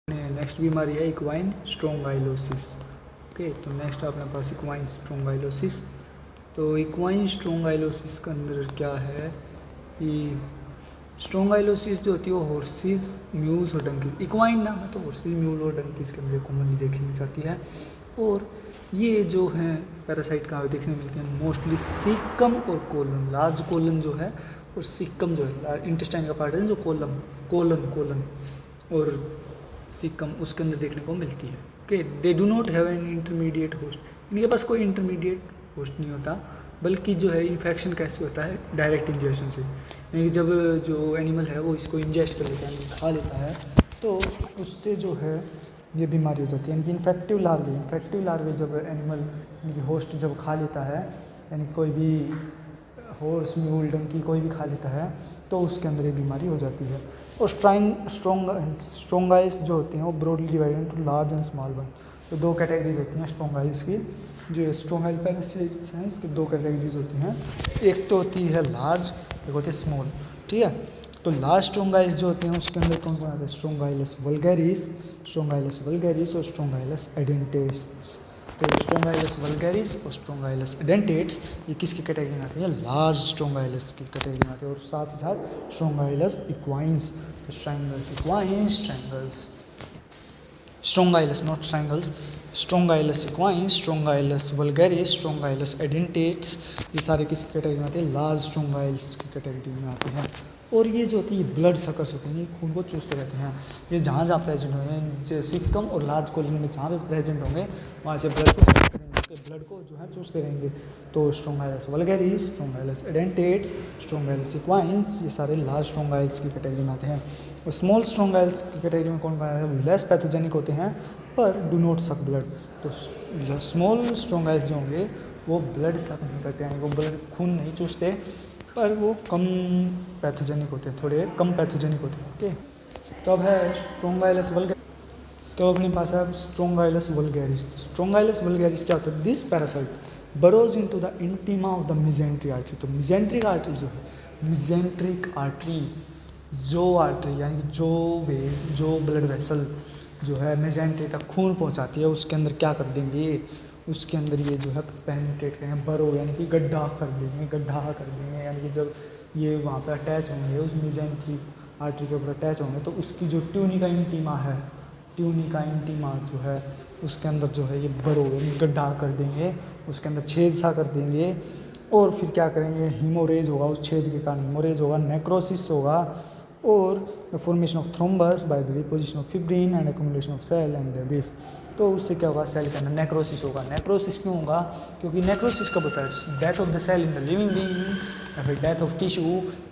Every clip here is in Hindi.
नेक्स्ट बीमारी है इक्वाइन स्ट्रोंगाइलोसिस। ओके, तो नेक्स्ट अपने पास इक्वाइन स्ट्रोंगाइलोसिस। तो इक्वाइन स्ट्रोंगाइलोसिस के अंदर क्या है कि स्ट्रोंगाइलोसिस जो होती है वो हॉर्सेस, म्यूल्स और डंकी, इक्वाइन नाम है तो हॉर्सेस, म्यूल और डंकीज के अंदर कॉमनली देखी जाती है। और ये जो है पैरासाइट कहाँ देखने मिलते हैं, मोस्टली सीकम और कोलन, लार्ज कोलन जो है और सीकम जो है इंटेस्टाइन का पार्ट है जो कोलन और सीकम उसके अंदर देखने को मिलती है। Okay, they do not have an intermediate host, इनके पास कोई इंटरमीडिएट होस्ट नहीं होता, बल्कि जो है इन्फेक्शन कैसे होता है डायरेक्ट इंजेक्शन से, यानी कि जब जो एनिमल है वो इसको इंजेस्ट कर लेता है, खा लेता है, तो उससे जो है ये बीमारी हो जाती है। यानी कि इन्फेक्टिव लार्वे जब एनिमल यानी कि होस्ट जब खा लेता है, यानी कोई भी हॉर्स, म्यूल, डंकी कोई भी खा लेता है तो उसके अंदर ये बीमारी हो जाती है। और स्ट्रोंगाइल्स जो होती हैं वो broadly divided into large and small one. तो दो कैटेगरीज होती हैं स्ट्रोंगाइल्स की, जो स्ट्रोंगाइल पैरासाइट्स हैं इसकी दो कैटेगरीज होती हैं, एक तो होती है लार्ज, एक होती है स्मॉल। ठीक है, तो लार्ज स्ट्रोंगाइल्स जो होते हैं उसके अंदर कौन कौन आता है, स्ट्रोंगाइलस वल्गैरिस और स्ट्रोंगाइलस एडेंटेट्स। तो स्ट्रोंगाइलस वल्गैरिस और स्ट्रोंगाइलस एडेंटेट्स ये किसकी कैटेगरी में आते हैं, लार्ज स्ट्रोंगाइलस की कैटेगरी में आते हैं। और साथ ही साथ स्ट्रोंगाइलस इक्वाइंस, तो स्ट्रोंगाइलस इक्वाइंस, स्ट्रोंगाइलस नॉट स्ट्रैंगल्स, स्ट्रोंगाइलस इक्वाइंस, स्ट्रोंगाइलस वल्गैरिस, स्ट्रोंगाइलस एडेंटेट्स, ये सारे किसकी कैटेगरी में आते हैं, लार्ज स्ट्रोंगाइल्स की कैटेगरी में आते हैं। और ये जो होती है ब्लड सकर्स होते हैं, ये खून को चूसते रहते हैं, ये जहाँ जहाँ प्रेजेंट होंगे, जैसे सिक्कम और लार्ज कोलन में जहाँ पे प्रेजेंट होंगे वहाँ से ब्लड को जो है चूसते रहेंगे। तो स्ट्रोंगाइलस वल्गैरिस, स्ट्रोंगाइलस एडेंटेट्स, स्ट्रोंगाइलस इक्वाइंस, ये सारे लार्ज स्ट्रोंगाइल्स की कैटेगरी में आते हैं। और स्मॉल स्ट्रोंगाइल्स की कैटेगरी में कौन कौन आता है, लेस पैथोजेनिक होते हैं पर डू नॉट सक ब्लड। तो स्मॉल स्ट्रोंगाइल्स जो होंगे वो ब्लड सक नहीं करते हैं, वो ब्लड खून नहीं चूसते, पर वो कम पैथोजेनिक होते हैं, थोड़े कम पैथोजेनिक होते हैं। ओके, तो अब है स्ट्रोंगाइलस वल्गैरिस। तो अपने पास है स्ट्रोंगाइलस वल्गैरिस। स्ट्रोंगाइलस वल्गैरिस क्या होता है, this parasite burrows into the intima of the mesentery artery. तो मिजेंट्रिक आर्टरी जो है, मिजेंट्रिक आर्टरी जो आर्टरी यानी कि जो ब्लड वेसल जो है मेजेंट्री तक खून पहुंचाती है, उसके अंदर क्या कर देंगे, उसके अंदर ये जो है पेनिट्रेट करेंगे, बरो यानी कि गड्ढा कर देंगे, यानी कि जब ये वहाँ पे अटैच होंगे उस मेजेंट्री आर्टरी के ऊपर अटैच होंगे तो उसकी जो ट्यूनिका इंटीमा जो है उसके अंदर जो है ये बरो यानी गड्ढा कर देंगे, उसके अंदर छेद सा कर देंगे। और फिर क्या करेंगे, हीमोरेज होगा, उस छेद के कारण हीमोरेज होगा, नेक्रोसिस होगा, और the formation of thrombus by the deposition of fibrin and accumulation of cell and debris. तो उससे क्या होगा, सेल के अंदर नेक्रोसिस होगा। नेक्रोसिस क्यों होगा, क्योंकि नेक्रोसिस कब होता है, death of the cell in the living being या फिर death of tissue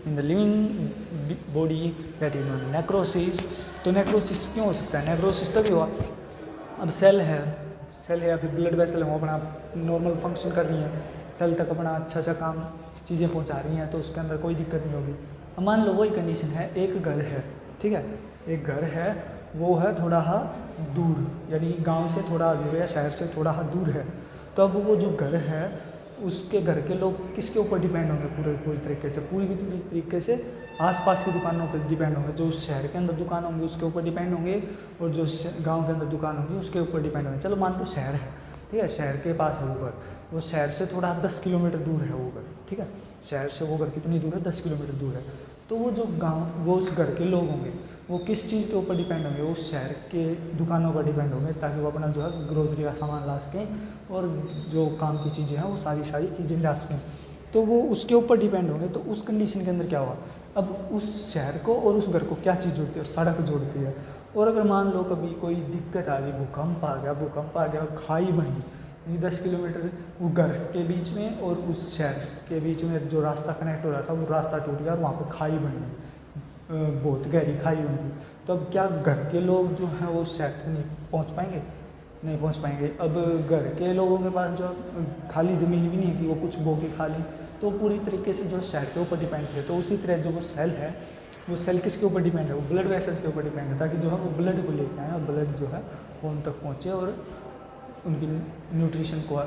in the living body, that is non necrosis. तो नेक्रोसिस क्यों हो सकता है, नेक्रोसिस तभी हुआ, अब सेल है या फिर ब्लड वेसल है वो अपना नॉर्मल फंक्शन कर रही हैं, सेल तक अपना अच्छा काम चीज़ें पहुंचा रही हैं, तो उसके अंदर कोई दिक्कत नहीं होगी। अब मान लो वही कंडीशन है, एक घर है, ठीक है, एक घर है, वो है थोड़ा दूर, यानी गांव से थोड़ा दूर है या शहर से थोड़ा दूर है, तो अब वो जो घर है उसके घर के लोग किसके ऊपर डिपेंड होंगे, पूरी तरीके से आसपास की दुकानों पर डिपेंड होंगे। जो उस शहर के अंदर दुकान होंगी उसके ऊपर डिपेंड होंगे, और जो गांव के अंदर दुकान होगी उसके ऊपर डिपेंड होंगे। चलो मान लो शहर है, ठीक है, शहर के पास है वो घर, वो शहर से थोड़ा 10 किलोमीटर दूर है वो घर, ठीक है, शहर से वो घर कितनी दूर है, 10 किलोमीटर दूर है। तो वो जो वो उस घर के लोग होंगे वो किस चीज़ के ऊपर डिपेंड होंगे, उस शहर के दुकानों पर डिपेंड होंगे, ताकि वो अपना जो है ग्रोसरी का सामान ला सकें और जो काम की चीज़ें हैं वो सारी चीज़ें ला सकें, तो वो उसके ऊपर डिपेंड होंगे। तो उस कंडीशन के अंदर क्या हुआ, अब उस शहर को और उस घर को क्या चीज़ जोड़ती है, सड़क जोड़ती है। और अगर मान लो कभी कोई दिक्कत आ गई, भूकंप आ गया और खाई बन गई 10 किलोमीटर वो घर के बीच में और उस शहर के बीच में जो रास्ता कनेक्ट हो रहा था वो रास्ता टूट गया और वहाँ पर खाई बन गई, बहुत गहरी खाई बन गई। तो अब क्या घर के लोग जो हैं वो शहर तक नहीं पहुँच पाएंगे। अब घर के लोगों के पास जो खाली ज़मीन भी नहीं है कि वो कुछ बो के खा लें, तो पूरी तरीके से जो शहर के ऊपर डिपेंड थे। तो उसी तरह जो वो सेल है, वो सेल किसके ऊपर डिपेंड है, वो ब्लड वेसल्स के ऊपर डिपेंड है, ताकि जो है वो ब्लड को लेके आए और ब्लड जो है वो उन तक पहुँचे और उनकी न्यूट्रिशन को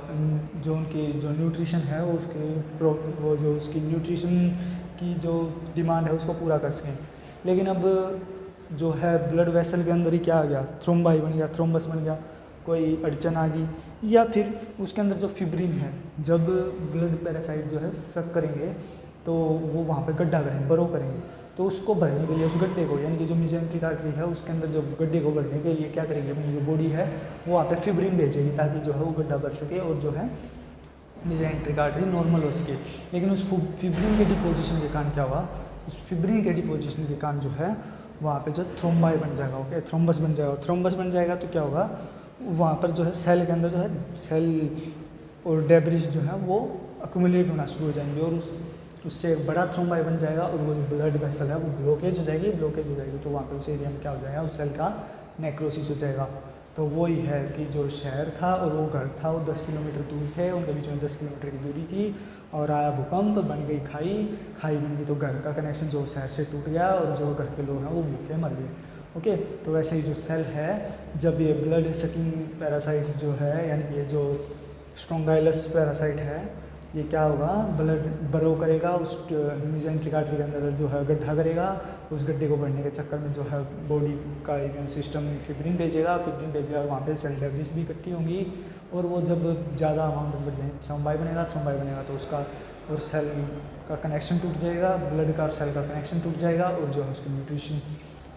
जो न्यूट्रिशन है वो उसकी न्यूट्रिशन की जो डिमांड है उसको पूरा कर सकें। लेकिन अब जो है ब्लड वेसल के अंदर ही क्या आ गया, थ्रोम्बाई बन गया, थ्रोम्बस बन गया, कोई अड़चन आ गई, या फिर उसके अंदर जो फिब्रिन है, जब ब्लड पैरासाइट जो है सक करेंगे तो वो वहाँ पे गड्ढा करेंगे, बरो करेंगे, तो उसको भरने के लिए उस गड्ढे को, यानी कि जो मेसेंट्रिक आर्टरी है उसके अंदर जो गड्ढे को भरने के लिए क्या करेगी अपनी जो बॉडी है वो वहाँ पे फिब्रिन भेजेगी, ताकि जो है वो गड्ढा भर सके और जो है मेसेंट्रिक आर्टरी नॉर्मल हो सके। लेकिन उस फिब्रिन के डिपोजिशन के कारण क्या हुआ, उस फिब्रिन के डिपोजिशन के कारण जो है वहाँ पे जो थ्रोम्बाई बन जाएगा, ओके, थ्रोम्बस बन जाएगा। थ्रोम्बस बन जाएगा तो क्या होगा, वहाँ पर जो है सेल के अंदर जो है सेल और डेब्रिस जो है वो अक्यूमुलेट होना शुरू हो जाएंगे, और उससे एक बड़ा थ्रोम्बाई बन जाएगा, और वो जो ब्लड वेसल है वो ब्लॉकेज हो जाएगी, तो वहाँ पे उस एरिया में क्या हो जाएगा, उस सेल का नेक्रोसिस हो जाएगा। तो वही है कि जो शहर था और वो घर था वो 10 किलोमीटर दूर थे, उनके बीच में 10 किलोमीटर की दूरी थी, और आया भूकंप, बन गई खाई, खाई बन गई तो घर का कनेक्शन जो शहर से टूट गया, और जो घर के लोग हैं वो भूखे मर गए। ओके, तो वैसे ही जो सेल है, जब ये ब्लड सकिंग पैरासाइट जो है, यानी कि ये जो स्ट्रोंगाइलस पैरासाइट है, ये क्या होगा, ब्लड बरो करेगा, उस मेसेंट्रिक आर्टरी के अंदर जो है गड्ढा करेगा, उस गड्ढे को भरने के चक्कर में जो है बॉडी का इम्यून सिस्टम फिब्रिन भेजेगा, वहाँ पे सेल डेब्रिस भी इकट्ठी होंगी, और वो जब ज़्यादा अमाउंट में बढ़ जाए थ्रोम्बाई बनेगा तो उसका और सेल का कनेक्शन टूट जाएगा, ब्लड का और सेल का कनेक्शन टूट जाएगा, और जो है उसकी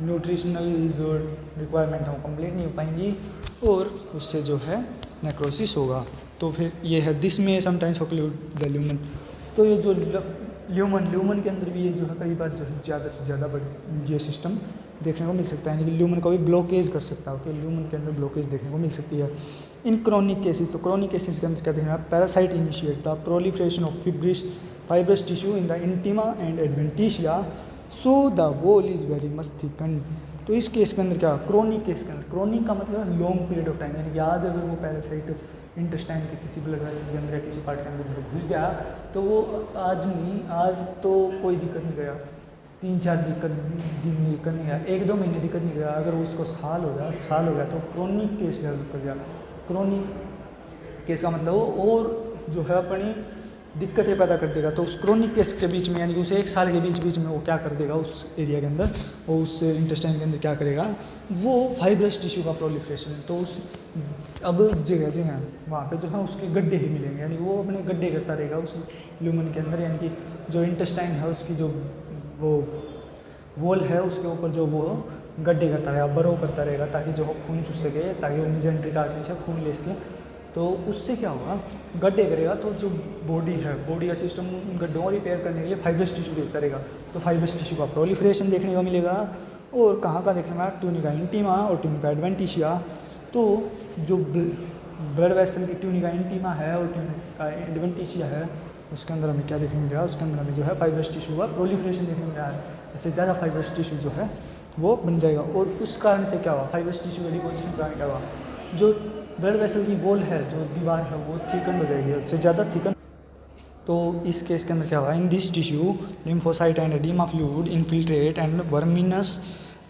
न्यूट्रिशनल जो रिक्वायरमेंट है वो कंप्लीट नहीं हो पाएंगी, और उससे जो है नेक्रोसिस होगा। तो फिर ये है दिस में समटाइम्स ऑक्लूड द ल्यूमन। तो ये जो ल्यूमन के अंदर भी ये जो है कई बार जो है ज़्यादा से ज़्यादा बड़ी ये सिस्टम देखने को मिल सकता है, यानी कि ल्यूमन को भी ब्लॉकेज कर सकता है, ओके, ल्यूमन के अंदर ब्लॉकेज देखने को मिल सकती है। इन क्रोनिक केसेस, तो क्रोनिक केसेस के अंदर क्या देखना है, parasite initiate the proliferation of fibrous tissue in the intima and adventitia, so the wall is very much thicken. तो इस केस के अंदर क्या, क्रोनिक केस के अंदर, क्रोनिक का मतलब है लॉन्ग पीरियड ऑफ टाइम, यानी कि आज अगर वो पैरासाइट इंटेस्टाइन के किसी ब्लड वेसल के अंदर या किसी पार्ट के अंदर जब घुस गया तो वो आज तो कोई दिक्कत नहीं गया, 3-4 दिन दिक्कत नहीं गया, 1-2 महीने दिक्कत नहीं गया, अगर उसको साल हो गया तो क्रोनिक केस डेवलप कर गया। क्रोनिक केस का मतलब वो और जो है अपनी दिक्कतें पैदा कर देगा। तो उस क्रोनिक केस के बीच में, यानी कि उस 1 साल के बीच में वो क्या कर देगा, उस एरिया के अंदर और उस इंटेस्टाइन के अंदर क्या करेगा, वो फाइब्रस टिश्यू का प्रोलिफरेशन, तो उस अब जगह वहाँ पे जो है उसके गड्ढे ही मिलेंगे, यानी वो अपने गड्ढे करता रहेगा उस ल्यूमन के अंदर, यानी कि जो इंटेस्टाइन है उसकी जो वो वॉल है उसके ऊपर जो वो गड्ढे करता रहेगा, बरो करता रहेगा, ताकि जो खून चूस सके, ताकि वो मेसेंट्रिक आर्टरी से खून ले सके। तो उससे क्या होगा, गड्ढे करेगा तो जो बॉडी का सिस्टम उन गड्ढों को रिपेयर करने के लिए फाइब्रस टिश्यू भेजता रहेगा, तो फाइब्रस टिश्यू का प्रोलिफरेशन देखने को मिलेगा। और कहाँ का देखने में, ट्यूनिका इंटीमा और ट्यूनिका एडवेंटिशिया। तो जो ब्लड वेसल की ट्यूनिका इंटीमा है और ट्यूनिका एडवेंटिशिया है, उसके अंदर हमें क्या देखने मिलेगा, उसके अंदर हमें जो है फाइब्रस टिश्यू का प्रोलिफरेशन देखने मिल रहा है, इससे ज़्यादा फाइब्रस टिश्यू जो है वो बन जाएगा। और उस कारण से क्या हुआ, फाइब्रस टिश्यू का डिपोजिशन के कारण क्या हुआ, जो ब्लड वेसल की वॉल है, जो दीवार है, वो थिकन हो जाएगी, उससे ज़्यादा थिकन। तो इस केस के अंदर क्या हुआ, in this tissue lymphocyte and oedema fluid infiltrate and verminous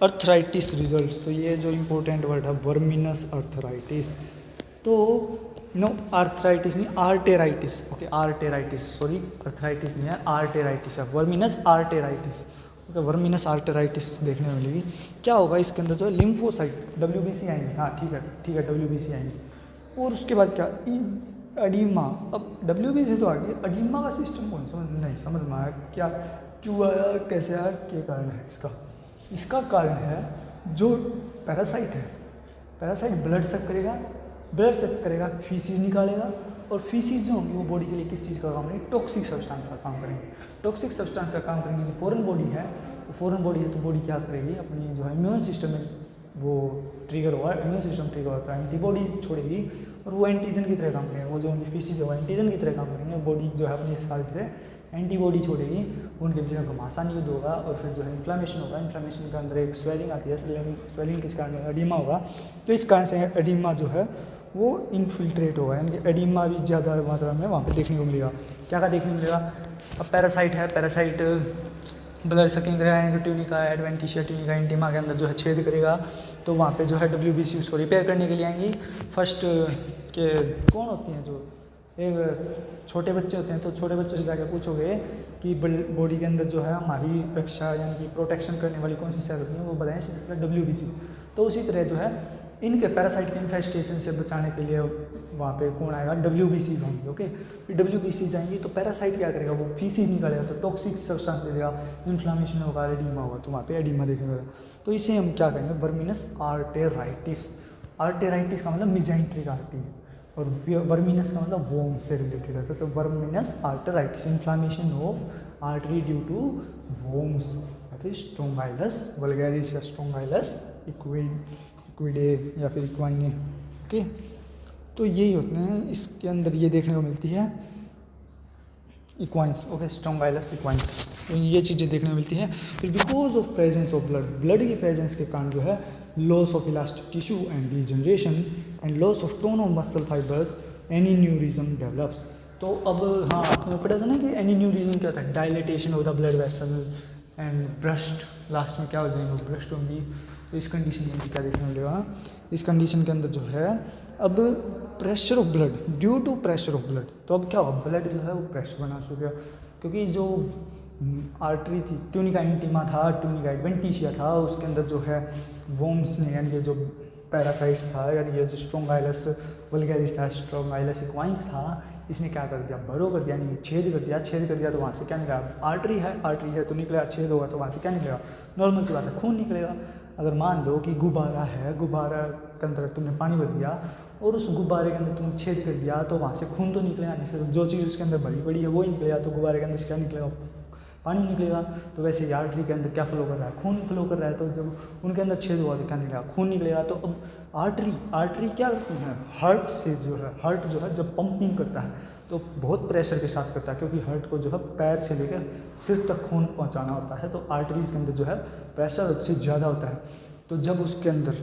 arthritis result. तो ये जो इंपॉर्टेंट वर्ड है वर्मिनस अर्थराइटिस, तो नो आर्थराइटिस नहीं, arteritis, okay, arteritis, sorry, arthritis नहीं है, आर्टेराइटिस है, verminous arteritis, okay, verminous arteritis देखने में मिलेगी। क्या होगा, इसके अंदर जो है लिम्फोसाइट WBC आएंगे, हाँ ठीक है WBC आएंगे, और उसके बाद क्या, एडिमा। अब WBC तो आ गई, एडिमा का सिस्टम कौन समझ में आया, क्या क्यों आया, कैसे आया, क्या कारण है इसका कारण है जो पैरासाइट है, पैरासाइट ब्लड सक करेगा, फीसिस निकालेगा, और फीसिस जो होंगी वो बॉडी के लिए किस चीज़ का काम करेंगे, टॉक्सिक सब्सटेंस का काम करेंगे, टॉक्सिक सब्सटेंस का काम करेंगे। फॉरेन बॉडी है, तो बॉडी क्या करेगी, अपनी जो है इम्यून सिस्टम में वो ट्रिगर होगा, इम्यून सिस्टम ट्रिगर होता है, एंटीबॉडीज छोड़ेगी, और वो एंटीजन की तरह काम करेंगे, वो जो उनकी फीसिस है वो एंटीजन की तरह काम करेंगे, बॉडी जो है अपनी साइड से एंटीबॉडी छोड़ेगी, उनके बीच में घमासान युद्ध होगा, और फिर जो है इन्फ्लामेशन होगा, इन्फ्लामेशन के अंदर एक स्वेलिंग आती है, स्वेलिंग किस कारण, एडिमा होगा, तो इस कारण से एडिमा जो है वो इन्फिल्ट्रेट होगा, यानी कि एडिमा भी ज़्यादा मात्रा में वहाँ पे देखने को मिलेगा। क्या देखने को मिलेगा, अब पैरासाइट है, पैरासाइट ब्लड सकिंग करेगा, ट्यूनिका एडवेंटिशिया, ट्यूनिका इंटीमा के अंदर जो है छेद करेगा, तो वहाँ पे जो है WBC उसको रिपेयर करने के लिए आएंगी। फर्स्ट के कौन होती हैं, जो एक छोटे बच्चे होते हैं तो छोटे बच्चों से जाकर पूछोगे कि बॉडी के अंदर जो है हमारी रक्षा यानी कि प्रोटेक्शन करने वाली कौन सी सेल होती है, वो बताएं WBC। तो उसी तरह जो है इनके पैरासाइट के इन्फेस्टेशन से बचाने के लिए वहाँ पे कौन आएगा, WBC आएंगे। ओके, फिर WBC आएंगी तो पैरासाइट क्या करेगा, वो फीसिस निकालेगा तो टॉक्सिक सब्सटेंस दे देगा, इन्फ्लामेशन होगा, एडिमा होगा, तो वहाँ पे एडिमा देखेगा। तो इसे हम क्या करेंगे, वर्मिनस आर्टेराइटिस। आर्टेराइटिस का मतलब मिजेंट्रिक आर्टरी और वर्मिनस का मतलब वोम से रिलेटेड है। तो verminous arteritis inflammation of artery due to worms या फिर स्ट्रोंगाइलस वल्गैरिस या स्ट्रोंगाइलस इक्विडे या फिर इक्वाइने। ओके, तो यही होते हैं, इसके अंदर ये देखने को मिलती है इक्वाइंस। ओके, स्ट्रोंगाइलस इक्वाइंस, तो ये चीज़ें देखने को मिलती है। फिर because of presence of blood की प्रेजेंस के कारण जो है loss of elastic tissue and degeneration and loss of tone of muscle fibres aneurysm develops. तो अब हाँ, आपने पढ़ा था ना कि एनीन्यूरिज्म क्या होता है, dilatation of the blood vessel and burst, last में क्या हो जाएंगे, ब्रस्ट होंगी। तो इस कंडीशन में क्या देखने को मिलेगा, इस कंडीशन के अंदर जो है अब pressure of blood due to pressure of blood. तो अब क्या होगा, ब्लड जो है वो प्रेशर बना शुरू किया, क्योंकि जो आर्टरी थी ट्यूनिका इंटीमा था, ट्यूनिका एडवेंटिशिया था, उसके अंदर जो है वोम्स ने यानी कि जो पैरासाइट्स था यानी ये जो स्ट्रोंगाइलस वल्गैरिस था, स्ट्रोंगाइलस इक्वाइंस था, इसने क्या कर दिया, बरो कर दिया, यानी छेद कर दिया। छेद कर दिया तो वहाँ से क्या निकला, आर्टरी है तो निकलेगा, छेद होगा तो वहाँ से क्या निकलेगा, नॉर्मल सी बात है, खून निकलेगा। अगर मान लो कि गुब्बारा है, गुब्बारा के अंदर तुमने पानी भर दिया और उस गुब्बारे के अंदर तुमने छेद कर दिया तो वहाँ से खून तो निकलेगा नहीं, सिर्फ जो चीज़ उसके अंदर भरी पड़ी है वो ही निकलेगा, तो गुब्बारे के अंदर से क्या निकलेगा, पानी निकलेगा। तो वैसे आर्टरी के अंदर क्या फ्लो कर रहा है, खून फ्लो कर रहा है, तो जब उनके अंदर छेद हुआ तो क्या निकलेगा, खून निकलेगा। तो अब आर्टरी क्या करती है, हार्ट से जो है, हार्ट जो है जब पंपिंग करता है तो बहुत प्रेशर के साथ करता है, क्योंकि हार्ट को जो है पैर से लेकर सिर तक खून पहुंचाना होता है, तो आर्टरीज के अंदर जो है प्रेशर उससे ज़्यादा होता है। तो जब उसके अंदर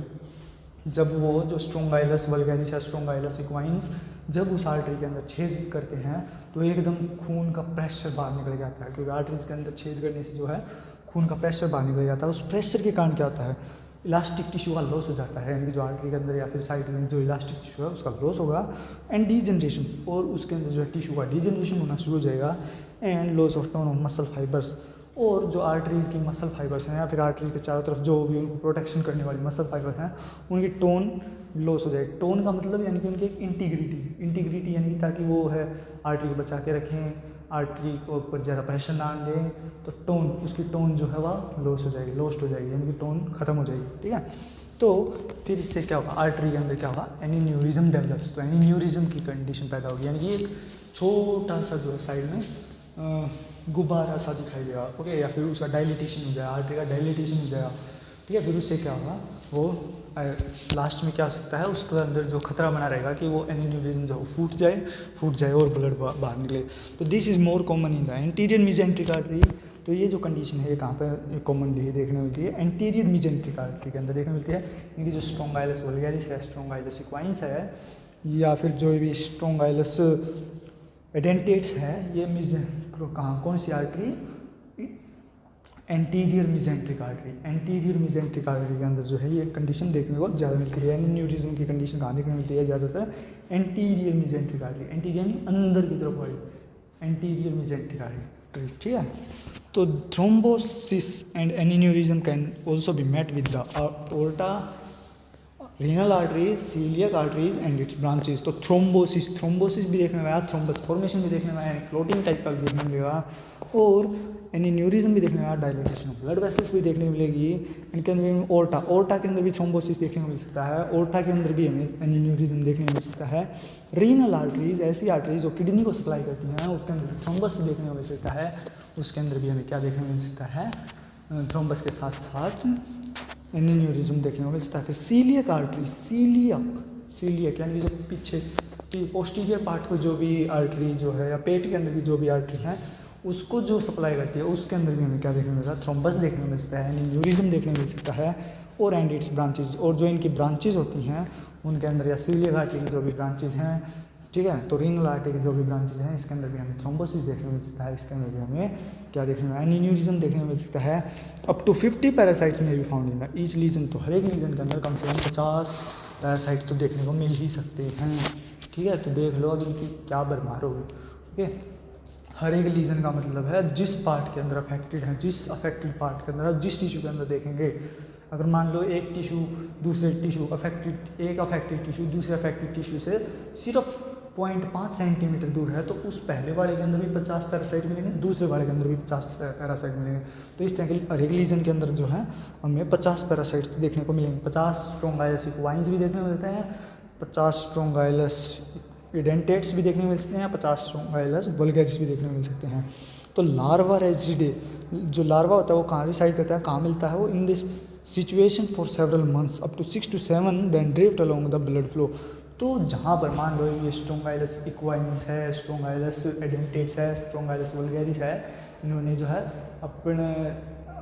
जब वो जो स्ट्रोंगाइलस वल्गैरिस या स्ट्रोंगाइलस इक्वाइंस जब उस आर्टरी के अंदर छेद करते हैं तो एकदम खून का प्रेशर बाहर निकल जाता है, क्योंकि आर्टरीज के अंदर छेद करने से जो है खून का प्रेशर बाहर निकल जाता है। उस प्रेशर के कारण क्या होता है, इलास्टिक टिश्यू का लॉस हो जाता है, यानी कि जो आर्टरी के अंदर या फिर साइड में जो इलास्टिक टिश्यू है उसका लॉस होगा एंड डीजनरेशन, और उसके अंदर जो है टिश्यू का डीजनरेशन होना शुरू हो जाएगा and loss of tone of muscle fibres. और जो आर्टरीज़ की मसल फाइबर्स हैं या फिर आर्टरीज़ के चारों तरफ जो भी उनको प्रोटेक्शन करने वाली मसल फाइबर हैं उनकी टोन लॉस हो जाएगी। टोन का मतलब यानी कि उनकी एक इंटीग्रिटी यानी कि ताकि वो है आर्टरी को बचा के रखें, आर्टरी को ऊपर ज़्यादा प्रेशर ना दें, तो टोन उसकी टोन जो है वह लॉस हो जाएगी, लॉस्ट हो जाएगी, यानी कि टोन खत्म हो जाएगी। ठीक है, तो फिर इससे क्या होगा, आर्टरी के अंदर क्या होगा, एनीन्यूरिज्म डेवलप्स। तो एनीन्यूरिज्म की कंडीशन पैदा होगी, यानी कि एक छोटा सा जो है साइड में गुब्बारा सा दिखाई देगा। ओके, या फिर उसका डायलिटेशन हो जाएगा, आर्टरी का डायलिटेशन हो जाएगा। ठीक है, फिर उससे क्या होगा, वो लास्ट में क्या हो सकता है, उसके अंदर जो खतरा बना रहेगा कि वो एनीन्यूरिज्म जो फूट जाए और ब्लड बाहर निकले। तो this is more common in the anterior mesenteric artery. तो ये जो कंडीशन है ये कहाँ पर कॉमनली देखने मिलती है, एंटीरियर मिजेंट्रिक आर्टरी के अंदर देखने मिलती है। इनकी जो स्ट्रोंगाइलस वल्गैरिस है, स्ट्रोंगाइलस इक्वाइंस है, या फिर जो भी स्ट्रोंगाइलस एडेंटेट्स है, ये कहाँ कौन सी artery, anterior mesenteric artery. Anterior mesenteric artery के अंदर जो है ये कंडीशन देखने को ज़्यादा मिलती है। एनीन्यूरिज्म की कंडीशन कहाँ देखने मिलती है ज़्यादातर, एंटीरियर मिजेंट्रिक आर्टरी, एंटीरियर यानी अंदर की तरफ वाली एंटीरियर मिजेंट्रिक आर्टरी। ठीक है, तो thrombosis and aneurysm can also be met with the aorta, renal arteries, coeliac arteries and its branches. तो थ्रोम्बोसिस भी देखने में आया, थ्रोम्बस फॉर्मेशन भी देखने में आया, फ्लोटिंग टाइप का भी देखने मिलेगा, और एनीन्यूरिज्म भी देखने में आया, डायलिटेशन ऑफ ब्लड वेसल्स भी देखने मिलेगी। इनके अंदर भी ओर्टा के अंदर भी थ्रोम्बोसिस देखने को मिल सकता है, ओर्टा के अंदर भी हमें एनीन्यूरिज्म देखने को मिल सकता है। रीनल आर्टरीज, ऐसी आर्टरीज जो किडनी को सप्लाई करती हैं, उसके अंदर थ्रोम्बस देखने को मिल सकता है, उसके अंदर भी हमें क्या देखने को मिल सकता है, थ्रोम्बस के साथ साथ एनीन्यूरिज्म देखने को मिल सकता है। फिर सीलियक आर्टरी, सीलियक यानी जो पीछे पोस्टीरियर पार्ट को जो भी आर्टरी जो है या पेट के अंदर की जो भी आर्टरी है उसको जो सप्लाई करती है, उसके अंदर भी हमें क्या देखने को मिलता है, थ्रोम्बस देखने को मिल सकता है, एनीन्यूरिज्म देखने को मिल सकता है, और एंड इट्स ब्रांचेज, और जो इनकी ब्रांचेज होती हैं उनके अंदर, या सीलियक आर्टरी की जो भी ब्रांचेज हैं, ठीक है, तो रीनल आर्टरी की जो भी ब्रांचेज हैं इसके अंदर भी हमें थ्रोम्बोसिस देखने को मिल सकता है, इसके अंदर भी हमें क्या देखने को, एनीन्यूरिज्म देखने को मिल सकता है। अप टू 50 पैरासाइट्स में भी found in the each lesion. तो हर एक लीजन के अंदर कम से कम 50 पैरासाइट तो देखने को मिल ही सकते हैं। ठीक है, तो देख लो अब इनकी क्या भरमार होगी। ठीक है, हर एक लीजन का मतलब है जिस पार्ट के अंदर अफेक्टेड है, जिस अफेक्टेड पार्ट के अंदर, जिस टिश्यू के अंदर देखेंगे। अगर मान लो एक टिश्यू दूसरे टिश्यू एक अफेक्टेड टिश्यू दूसरे अफेक्टेड टिश्यू से सिर्फ 0.5 सेंटीमीटर दूर है, तो उस पहले वाले के अंदर भी 50 पैरासाइट मिलेंगे, दूसरे वाले के अंदर भी 50 पैरासाइट मिलेंगे। तो इस तरह के हर एक लीजन के अंदर जो है हमें 50 पैरासाइट देखने को मिलेंगे। 50 स्ट्रोंगाइलस इक्वाइन्स भी देखने को मिलते हैं, 50 स्ट्रोंगाइलस इडेंटेट्स भी देखने को मिल सकते हैं, 50 स्ट्रोंगाइलस वल्गैरिस भी देखने को मिल सकते हैं। तो लार्वा रेजिडे, जो लार्वा होता है वो कहाँ रिसाइड करता है, कहाँ मिलता है वो, in this situation for several months up to 6 to 7 then drift along the blood flow. तो जहाँ पर मान लो ये स्ट्रोंगाइलस इक्वाइन्स है, स्ट्रोंगाइलस एडेंटेट्स है, स्ट्रोंगाइलस वल्गैरिस है, इन्होंने जो है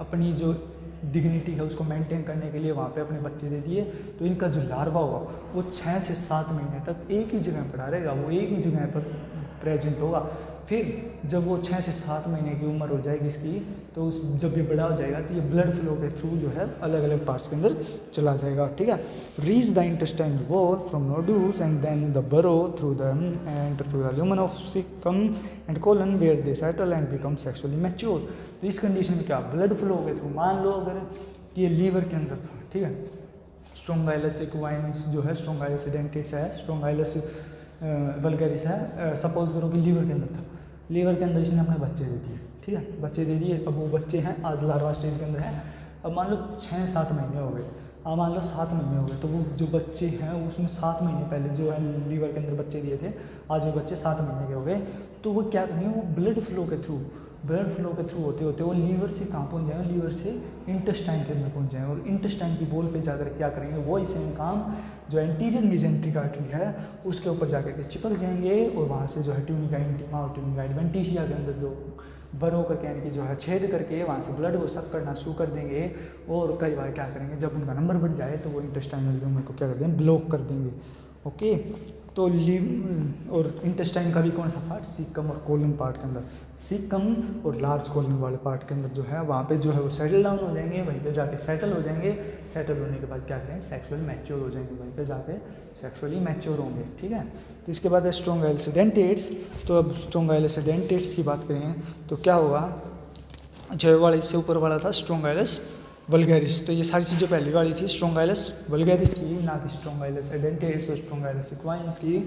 अपनी जो डिग्निटी है उसको मेंटेन करने के लिए वहाँ पे अपने बच्चे दे दिए। तो इनका जो लार्वा होगा वो 6 से 7 महीने तक एक ही जगह पड़ा रहेगा, वो एक ही जगह पर प्रेजेंट होगा। फिर जब वो 6 से 7 महीने की उम्र हो जाएगी इसकी, तो जब ये बड़ा हो जाएगा तो ये ब्लड फ्लो के थ्रू जो है अलग अलग पार्ट्स के अंदर चला जाएगा। ठीक है, reach the intestine wall from nodules and then the burrow through the lumen of caecum and colon where they settle and become sexually mature. तो इस कंडीशन में क्या ब्लड फ्लो के थ्रू, मान लो अगर ये लीवर के अंदर था, ठीक है, स्ट्रोंगाइलस इक्वाइन्स जो है, स्ट्रोंगाइलस एडेंटेट्स है, स्ट्रोंगाइलस वल्गैरिस है, सपोज करो कि लीवर के अंदर था, लीवर के अंदर इसने अपने बच्चे दे दिए। ठीक है, बच्चे दे दिए, अब वो बच्चे हैं आज लार्वा स्टेज के अंदर हैं। अब मान लो 6-7 महीने हो गए, अब मान लो 7 महीने हो गए, तो वो जो बच्चे हैं उसमें 7 महीने पहले जो है लीवर के अंदर बच्चे दिए थे, आज वो बच्चे 7 महीने के हो गए। तो वो क्या करेंगे, वो ब्लड फ्लो के थ्रू होते होते वो लीवर से कहाँ पहुँच जाएंगे, लीवर से इंटेस्टाइन के अंदर पहुँच जाएंगे, और इंटेस्टाइन की वॉल पे जाकर क्या करेंगे, वो ही सेम काम जो एंटीरियर मेसेंट्रिक आर्टरी है उसके ऊपर जाकर के चिपक जाएंगे, और वहाँ से जो है ट्यूनिका इंटीमा और ट्यूनिका एडवेंटिशिया के अंदर जो बरो करके यानी कि जो है छेद करके वहाँ से ब्लड को सक करना शुरू कर देंगे। और कई बार क्या करेंगे, जब उनका नंबर बढ़ जाए तो वो इंटेस्टाइनल ल्यूमन को क्या कर देंगे, ब्लॉक कर देंगे। ओके, तो और इंटेस्टाइन का भी कौन सा पार्ट, सीकम और कोलन पार्ट के अंदर, सीकम और लार्ज कोलन वाले पार्ट के अंदर जो है वहाँ पे जो है वो सेटल डाउन हो जाएंगे, वहीं पे जाके सेटल हो जाएंगे। सेटल होने के बाद क्या करेंगे, सेक्सुअल मैच्योर हो जाएंगे, वहीं पे जाके सेक्सुअली मैच्योर होंगे। ठीक है, तो इसके बाद है स्ट्रोंगाइलस एडेंटेट्स। तो अब स्ट्रोंगाइलस एडेंटेट्स की बात करें तो क्या होगा, जो वाला इससे ऊपर वाला था स्ट्रोंगाइलस वल्गैरिस, तो ये सारी चीज़ें पहली वाली थी स्ट्रोंगाइलस वल्गैरिस की, ना कि स्ट्रोंगाइलस एडेंटेट्स और स्ट्रोंगाइलस इक्वाइन्स की।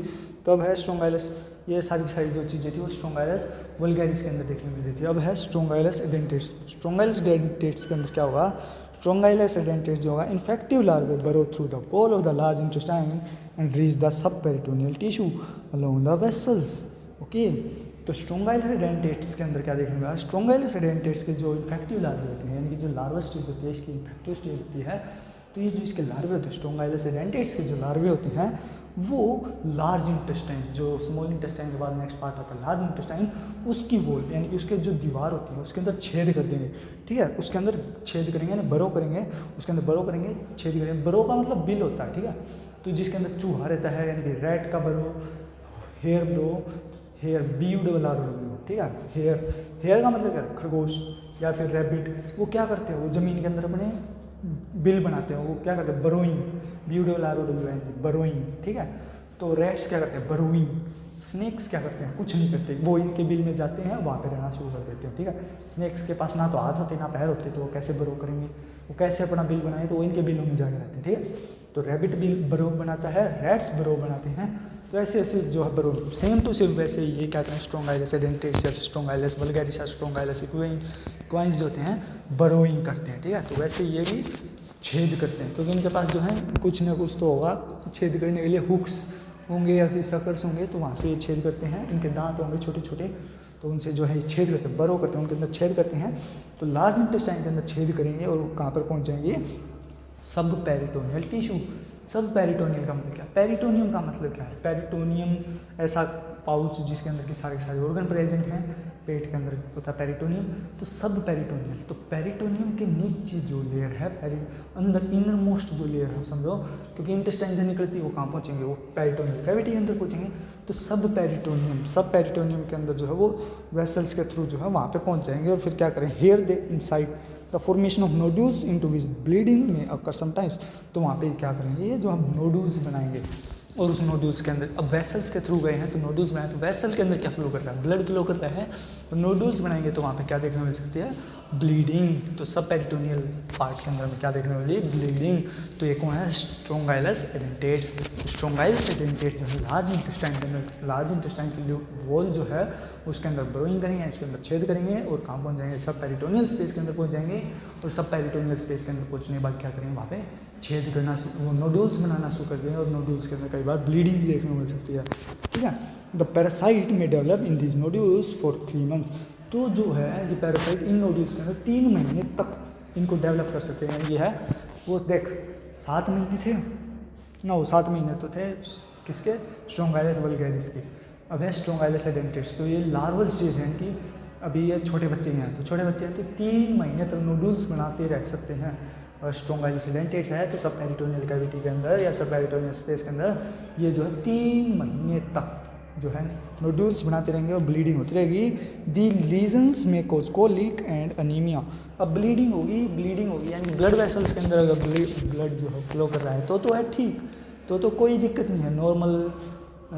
तो अब है स्ट्रोंगाइलस, ये सारी जो चीज़ें थी वो स्ट्रोंगाइलस वल्गैरिस के अंदर देखने मिल रही थी। अब है स्ट्रोंगाइलस एडेंटेट्स। स्ट्रोंगाइलस एडेंटेट्स के अंदर क्या होगा, स्ट्रोंगाइलस एडेंटेट्स जो होगा इन्फेक्टिव लार्वे बरो through the wall of the large intestine and reach the sub peritoneal tissue along the vessels. Okay, तो स्ट्रोंगाइलस एडेंटेट्स के अंदर क्या देखने मिला, स्ट्रोंगाइलस एडेंटेट्स के जो इन्फेक्टिव लार्वे होते हैं, यानी कि जो लार्वा स्टेज होती है इसकी इन्फेक्टिव स्टेज होती है, तो ये जो इसके लार्वे होते हैं स्ट्रोंगाइलस एडेंटेट्स के जो लार्वे होते हैं वो लार्ज इंटेस्टाइन, जो स्मॉल इंटेस्टाइन के बाद नेक्स्ट पार्ट आता है लार्ज इंटेस्टाइन, उसकी वॉल यानी कि उसके जो दीवार होती है उसके अंदर छेद कर देंगे। ठीक है, उसके अंदर छेद करेंगे यानी बरो करेंगे, उसके अंदर बरो करेंगे, छेद करेंगे। बरो का मतलब बिल होता है। ठीक है, तो जिसके अंदर चूहा रहता है यानी कि रैट का बरो, हेयर ब्रो, हेयर बीड वाला बरो। ठीक है, हेयर का मतलब क्या है, खरगोश या फिर रैबिट, वो क्या करते हैं, वो ज़मीन के अंदर अपने बिल बनाते हैं, वो क्या करते हैं, बरोइंग, बरोइंग। ठीक है, तो रैट्स क्या करते हैं, बरोइंग। स्नेक्स क्या करते हैं, कुछ नहीं करते, वो इनके बिल में जाते हैं, वहाँ पे रहना शुरू कर देते हैं। ठीक है, स्नेक्स के पास ना तो हाथ होते ना पैर होते, तो वो कैसे बरो करेंगे, वो कैसे अपना बिल बनाए, तो वो इनके बिलों में जाके रहते हैं। ठीक है, तो रैबिट बिल बरो बनाता है, रैट्स बरो बनाते हैं। तो ऐसे ऐसे जो है बरो सेम टू सेम वैसे ये क्या कहते हैं, स्ट्रोंगाइलस एडेंटेट्स, स्ट्रोंगाइलस वल्गैरिस, स्ट्रोंगाइलस इक्वाइन्स जो होते हैं बरोइंग करते हैं। ठीक है, तो वैसे ये भी छेद करते हैं, क्योंकि इनके पास जो है कुछ ना कुछ तो होगा छेद करने के लिए, हुक्स होंगे या फिर सकर्स होंगे, तो वहाँ से ये छेद करते हैं। इनके दांत होंगे छोटे छोटे, तो उनसे जो है छेद करते हैं, बरो करते हैं, उनके अंदर छेद करते हैं। तो लार्ज इंटेस्टाइन के अंदर छेद करेंगे और कहाँ पर पहुँच जाएंगे, सब पेरिटोनियल टिश्यू। सब पेरिटोनियल का मतलब क्या है, पेरिटोनियम का मतलब क्या है, पेरिटोनियम ऐसा पाउच जिसके अंदर के सारे ऑर्गन प्रेजेंट हैं, पेट के अंदर होता है पेरिटोनियम। तो सब पेरिटोनियल, तो पेरिटोनियम के नीचे जो लेयर है, अंदर इनर मोस्ट जो लेयर है समझो, क्योंकि इंटेस्टाइन से निकलती है वो कहाँ पहुँचेंगे, वो पेरिटोनियल कैविटी के अंदर पहुँचेंगे। तो सब पेरिटोनियम के अंदर जो है वो वेसल्स के थ्रू जो है वहाँ पे पहुँच जाएंगे, और फिर क्या करें, here they inside the formation of nodules into which bleeding में अकर समटाइम्स। तो वहाँ पे क्या करेंगे, ये जो हम नोड्यूल्स बनाएंगे और उस नोड्यूल्स के अंदर अब वेसल्स के थ्रू गए हैं तो नोड्यूल्स बनाए, तो वेसल के अंदर क्या फ्लो कर रहा है, ब्लड फ्लो कर रहा है। तो नोड्यूल्स बनाएंगे तो वहाँ पे क्या देखने मिल सकती है, ब्लीडिंग। तो सब पेरिटोनियल पार्ट के अंदर में क्या देखने वाली, ब्लीडिंग। तो ये कौन है, स्ट्रोंगाइलस एडेंटेट्स। स्ट्रोंगाइलस एडेंटेट्स जो है लार्ज इंटेस्टाइन के अंदर, लार्ज इंटेस्टाइन की वॉल जो है उसके अंदर ब्रोइंग करेंगे, उसके अंदर छेद करेंगे और कहाँ पहुँच जाएंगे, सब पेरिटोनियल स्पेस के अंदर पहुँच जाएंगे। और सब पेरिटोनियल स्पेस के अंदर पहुँचने के बाद क्या करेंगे, वहाँ पे छेद करना, वो नोड्यूल्स बनाना शुरू कर देंगे और नोड्यूल्स के अंदर कई बार ब्लीडिंग भी देखने को मिल सकती है, ठीक है। द पैरासाइट में develop in these nodules for 3 months. तो जो है ये पैरासाइट इन नोड्यूल्स के अंदर 3 महीने तक इनको डेवलप कर सकते हैं। ये है वो देख 7 महीने थे ना, वो 7 महीने तो थे किसके, स्ट्रोंगाइलस वल्गैरिस के। अब है स्ट्रोंगाइलस एडेंटेट्स, तो ये लार्वल स्टेज है इनकी, अभी ये छोटे बच्चे हैं। तो छोटे बच्चे हैं तो 3 महीने तक नोड्यूल्स बनाते रह सकते हैं। और स्ट्रोंगाइलस एडेंटेट्स है तो सब पेरिटोनियल कैविटी के अंदर या सब पेरिटोनियल स्पेस के अंदर ये जो है 3 महीने तक जो है नोड्यूल्स बनाते रहेंगे और ब्लीडिंग होती रहेगी। दी लीजन्स में कोज कोलिक एंड अनीमिया। अब ब्लीडिंग होगी यानी ब्लड वेसल्स के अंदर अगर ब्लड जो है फ्लो कर रहा है तो है ठीक, तो कोई दिक्कत नहीं है। नॉर्मल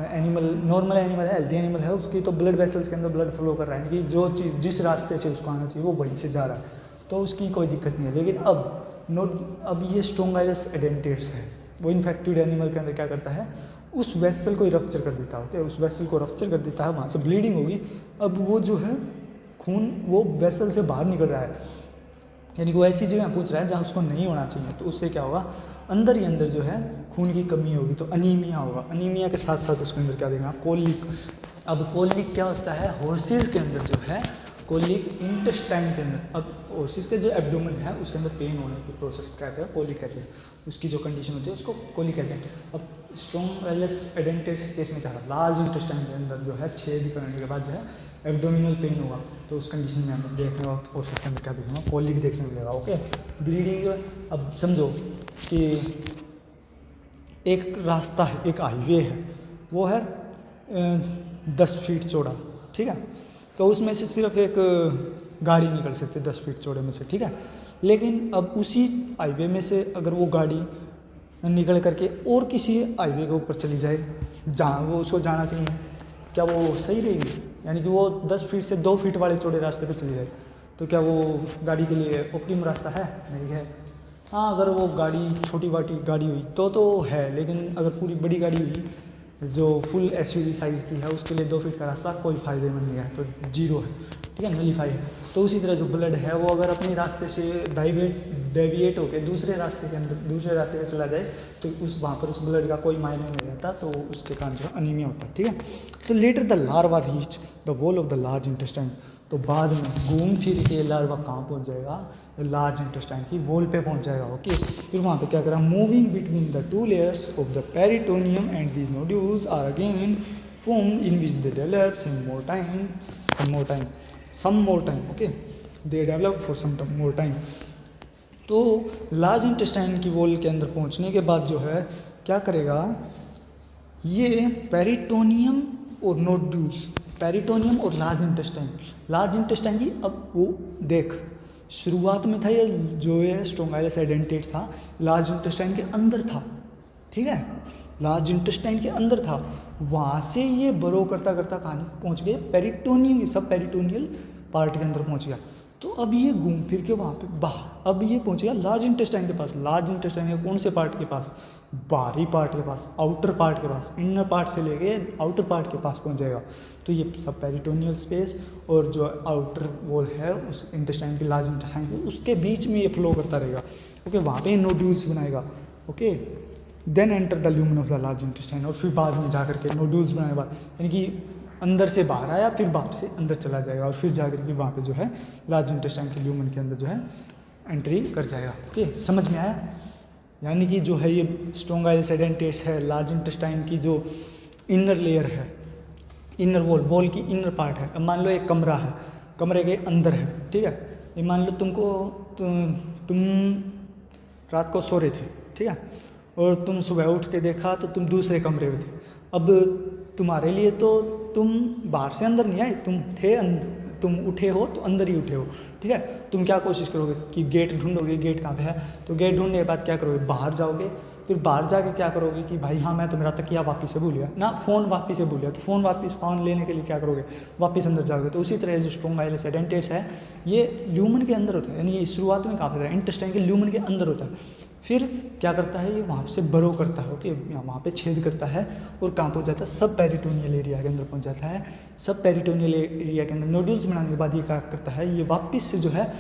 एनिमल है, हेल्दी एनिमल है, उसकी तो ब्लड वेसल्स के अंदर ब्लड फ्लो कर रहा है कि जो चीज़ जिस रास्ते से उसको आना चाहिए वो वहीं से जा रहा है, तो उसकी कोई दिक्कत नहीं है। लेकिन अब ये स्ट्रोंगाइलस एडेंटेट्स है, वो इन्फेक्टेड एनिमल के अंदर क्या करता है, उस वेसल को रप्चर कर देता है। ओके, उस वेसल को रप्चर कर देता है, वहाँ से ब्लीडिंग होगी। अब वो जो है खून वो वेसल से बाहर निकल रहा है, यानी वो ऐसी जगह पूछ रहा है जहाँ उसको नहीं होना चाहिए, तो उससे क्या होगा, अंदर ही अंदर जो है खून की कमी होगी, तो अनीमिया होगा। अनीमिया के साथ साथ उसके अंदर क्या देगा, कोलिक। अब कोलिक क्या होता है, हॉर्सेस के अंदर जो है कोलिक इंटेस्टाइन के अंदर, अब हॉर्सेस के जो एब्डोमेन है उसके अंदर पेन होने की प्रोसेस क्या कहते हैं, कोलिक कहते हैं। उसकी जो कंडीशन होती है उसको कोलिक कहते हैं। अब स्ट्रोंगाइलस एडेंटेट्स केस में क्या होगा, लार्ज इंटेस्टाइन के अंदर जो है छेद करने के बाद जो है एब्डोमिनल पेन होगा, तो उस कंडीशन में हम देखने वक्त हॉर्सेस के अंदर क्या देखने होगा, कोलिक देखने को मिलेगा। Okay, bleeding. अब समझो कि एक रास्ता है, एक हाईवे है, वो है 10 फीट चौड़ा, ठीक है, तो उसमें से सिर्फ एक गाड़ी निकल सकती है 10 फीट चौड़े में से, ठीक है। लेकिन अब उसी हाईवे में से अगर वो गाड़ी निकल करके और किसी हाईवे के ऊपर चली जाए जहाँ वो उसको जाना चाहिए, क्या वो सही रहेगी? यानी कि वो 10 फीट से 2 फीट वाले चौड़े रास्ते पे चली जाए, तो क्या वो गाड़ी के लिए ऑप्टिमम रास्ता है? नहीं है। हाँ, अगर वो गाड़ी छोटी वाटी गाड़ी हुई तो है, लेकिन अगर पूरी बड़ी गाड़ी हुई जो फुल एसयूवी साइज़ की है उसके लिए 2 फीट का रास्ता कोई फ़ायदेमंद नहीं है, तो जीरो है, ठीक है, नलीफाई है। तो उसी तरह जो ब्लड है वो अगर अपने रास्ते से डेविएट होकर दूसरे रास्ते पे चला जाए तो वहाँ पर उस ब्लड का कोई मायने नहीं रहता, तो उसके कारण जो अनीमिया होता है, ठीक है। तो later the larva reach the wall of the large intestine, तो बाद में घूम फिर के लार्वा कहाँ पहुँच जाएगा, लार्ज इंटेस्टाइन की वॉल पे पहुँच जाएगा। ओके, फिर वहाँ पे क्या करा, moving between the 2 layers of the peritoneum and these nodules are again formed in which they develop some more time, okay, they develop for some more time। तो लार्ज इंटेस्टाइन की वॉल के अंदर पहुँचने के बाद जो है क्या करेगा, ये पेरिटोनियम और नोड्यूल्स, पेरिटोनियम और लार्ज इंटेस्टाइन की, अब वो देख शुरुआत में था ये जो है स्ट्रोंगाइलस एडेंटेट्स था, लार्ज इंटेस्टाइन के अंदर था, ठीक है, लार्ज इंटेस्टाइन के अंदर था, वहाँ से ये बरो करता करता कहानी पहुँच गए पेरिटोनियम, सब पेरिटोनियल पार्ट के अंदर पहुँच गया। तो अब ये घूम फिर के वहाँ पे बाहर, अब ये पहुँच गया लार्ज इंटेस्टाइन के पास। लार्ज इंटेस्टाइन के कौन से पार्ट के पास, बाहरी पार्ट के पास, आउटर पार्ट के पास, इनर पार्ट से लेके आउटर पार्ट के पास पहुँच जाएगा। तो ये सब पेरिटोनियल स्पेस और जो आउटर वॉल है उस इंटेस्टाइन की, लार्ज इंटेस्टाइन की, उसके बीच में ये फ्लो करता रहेगा। ओके, वहाँ पे नोड्यूल्स बनाएगा। Okay, then enter the lumen of the large intestine, और फिर बाद में जाकर के नोड्यूल्स बनाने के बाद, यानी कि अंदर से बाहर आया फिर बाहर से अंदर चला जाएगा, और फिर जाकर के वहाँ पे जो है लार्ज इंटेस्टाइन के ल्यूमेन के अंदर जो है एंट्री कर जाएगा। ओके, समझ में आया? यानी कि जो है ये स्ट्रोंगाइलस एडेंटेट्स है, लार्ज इंटेस्टाइन की जो इनर लेयर है, इनर वॉल की इनर पार्ट है। अब मान लो एक कमरा है, कमरे के अंदर है, ठीक है, ये मान लो तुम रात को सो रहे थे, ठीक है, और तुम सुबह उठ के देखा तो तुम दूसरे कमरे में थे। अब तुम्हारे लिए तो तुम बाहर से अंदर नहीं आए, तुम थे तुम उठे हो तो अंदर ही उठे हो, ठीक है। तुम क्या कोशिश करोगे कि गेट ढूंढोगे, गेट कहाँ पे है, तो गेट ढूंढने के बाद क्या करोगे, बाहर जाओगे। फिर बाहर जाके क्या करोगे कि भाई हाँ मैं तो मेरा तकिया वापस से भूल गया ना, फ़ोन वापस से भूल गया, तो फ़ोन लेने के लिए क्या करोगे, वापस अंदर जाओगे। तो उसी तरह जो स्ट्रॉन्ग आइलेस सेडेंटेट्स है ये ल्यूमन के अंदर होता है, यानी ये शुरुआत में कहाँ पे होता है, इंटेस्टाइन के ल्यूमन के अंदर होता है। फिर क्या करता है, ये वहाँ से बरो करता है, ओके, वहाँ पे छेद करता है और कहाँ पहुँच जाता है, सब पेरिटोनियल एरिया के अंदर पहुँच जाता है। सब पेरिटोनियल एरिया के अंदर नोड्यूल्स बनाने के बाद ये क्या करता है, ये वापस से जो है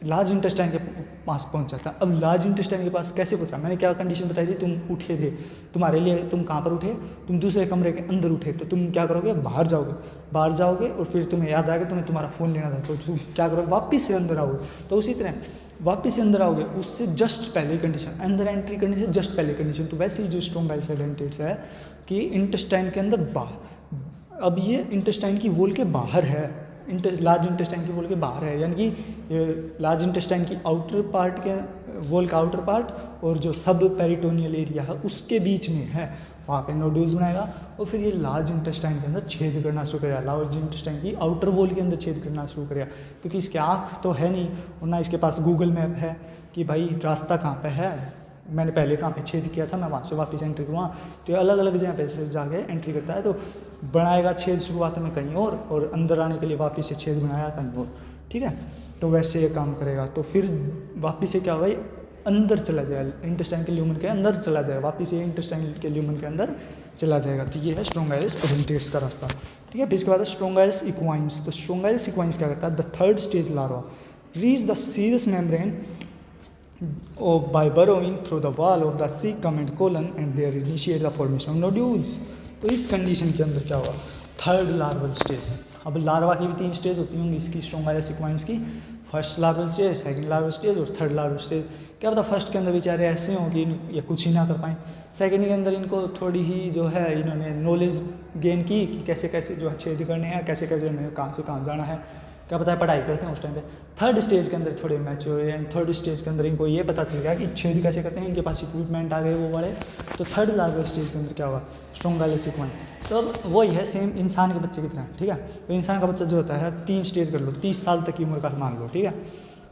लार्ज इंटेस्टाइन के पास पहुंच जाता है। अब लार्ज इंटेस्टाइन के पास कैसे पहुंचा, मैंने क्या कंडीशन बताई थी, तुम उठे थे, तुम्हारे लिए तुम कहाँ पर उठे, तुम दूसरे कमरे के अंदर उठे, तो तुम क्या करोगे, बाहर जाओगे और फिर तुम्हें याद आएगा तुम्हें तुम्हारा फ़ोन लेना था, तो तुम क्या करोगे, वापस से अंदर आओगे। तो उसी तरह वापस से अंदर आओगे, उससे जस्ट पहले कंडीशन, अंदर एंट्री करने से जस्ट पहले कंडीशन। तो वैसे ही जो स्ट्रॉन्ग आइलेस सेडेंटेट्स है कि इंटेस्टाइन के अंदर बाहर, अब ये इंटेस्टाइन की वॉल के बाहर है, लार्ज इंटेस्टाइन की वॉल के बाहर है, यानी कि लार्ज इंटेस्टाइन की आउटर पार्ट के वॉल का आउटर पार्ट और जो सब पेरिटोनियल एरिया है उसके बीच में है, वहाँ पे नोड्यूल्स बनाएगा और फिर ये लार्ज इंटेस्टाइन के अंदर छेद करना शुरू करेगा, लार्ज इंटेस्टाइन की आउटर वॉल के अंदर छेद करना शुरू करेगा। क्योंकि इसके आँख तो है नहीं और ना इसके पास गूगल मैप है कि भाई रास्ता कहाँ पे है, मैंने पहले कहाँ पे छेद किया था, मैं वहाँ से वापस एंट्री करूँगा। तो ये अलग अलग जगह पे से जाके एंट्री करता है, तो बनाएगा छेद शुरुआत में कहीं और अंदर आने के लिए वापस से छेद बनाया कहीं और, ठीक है। तो वैसे ये काम करेगा। तो फिर वापस से क्या होगा, अंदर चला जाएगा, इंटेस्टाइन के ल्यूमन के अंदर चला जाएगा, वापस ये इंटेस्टाइन के ल्यूमन के अंदर चला जाएगा। तो ये है स्ट्रॉन्ग आइलेस सेडेंटेट्स का रास्ता, ठीक है। फिर इसके बाद स्ट्रॉन्ग आइलेस इक्वाइन्स। तो स्ट्रॉन्ग आइलेस इक्वाइन्स क्या करता है, the third stage larva reach the serous membrane by burrowing through the wall of the cecum and colon and there initiate the formation of nodules। तो इस कंडीशन के अंदर क्या हुआ, थर्ड लार्वल स्टेज। अब लार्वा की भी 3 स्टेज होती होंगी इसकी स्ट्रॉन्ग आइलेस इक्वाइन्स की, first larval stage, second larval stage और थर्ड लार्वल स्टेज। क्या पता फर्स्ट के अंदर बेचारे ऐसे हों कि ये कुछ ही ना कर पाएँ, सेकंड के अंदर इनको थोड़ी ही जो है इन्होंने नॉलेज गेन की कि कैसे कैसे जो है छेद करने हैं, कैसे कैसे कहाँ से कहाँ जाना है, क्या पता है पढ़ाई करते हैं उस टाइम पे। थर्ड स्टेज के अंदर थोड़े मैच्योर हैं, थर्ड स्टेज के अंदर इनको ये पता चल गया कि छेद कैसे करते हैं, इनके पास इक्विपमेंट आ गए वो वाले। तो थर्ड लार्वल स्टेज के अंदर क्या हुआ, स्ट्रॉन्ग आइलेस इक्वाइन्स। तो वही है सेम इंसान के बच्चे की तरह, ठीक है। तो इंसान का बच्चा जो होता है 3 स्टेज कर लो, 30 साल तक की उम्र का मान लो, ठीक है।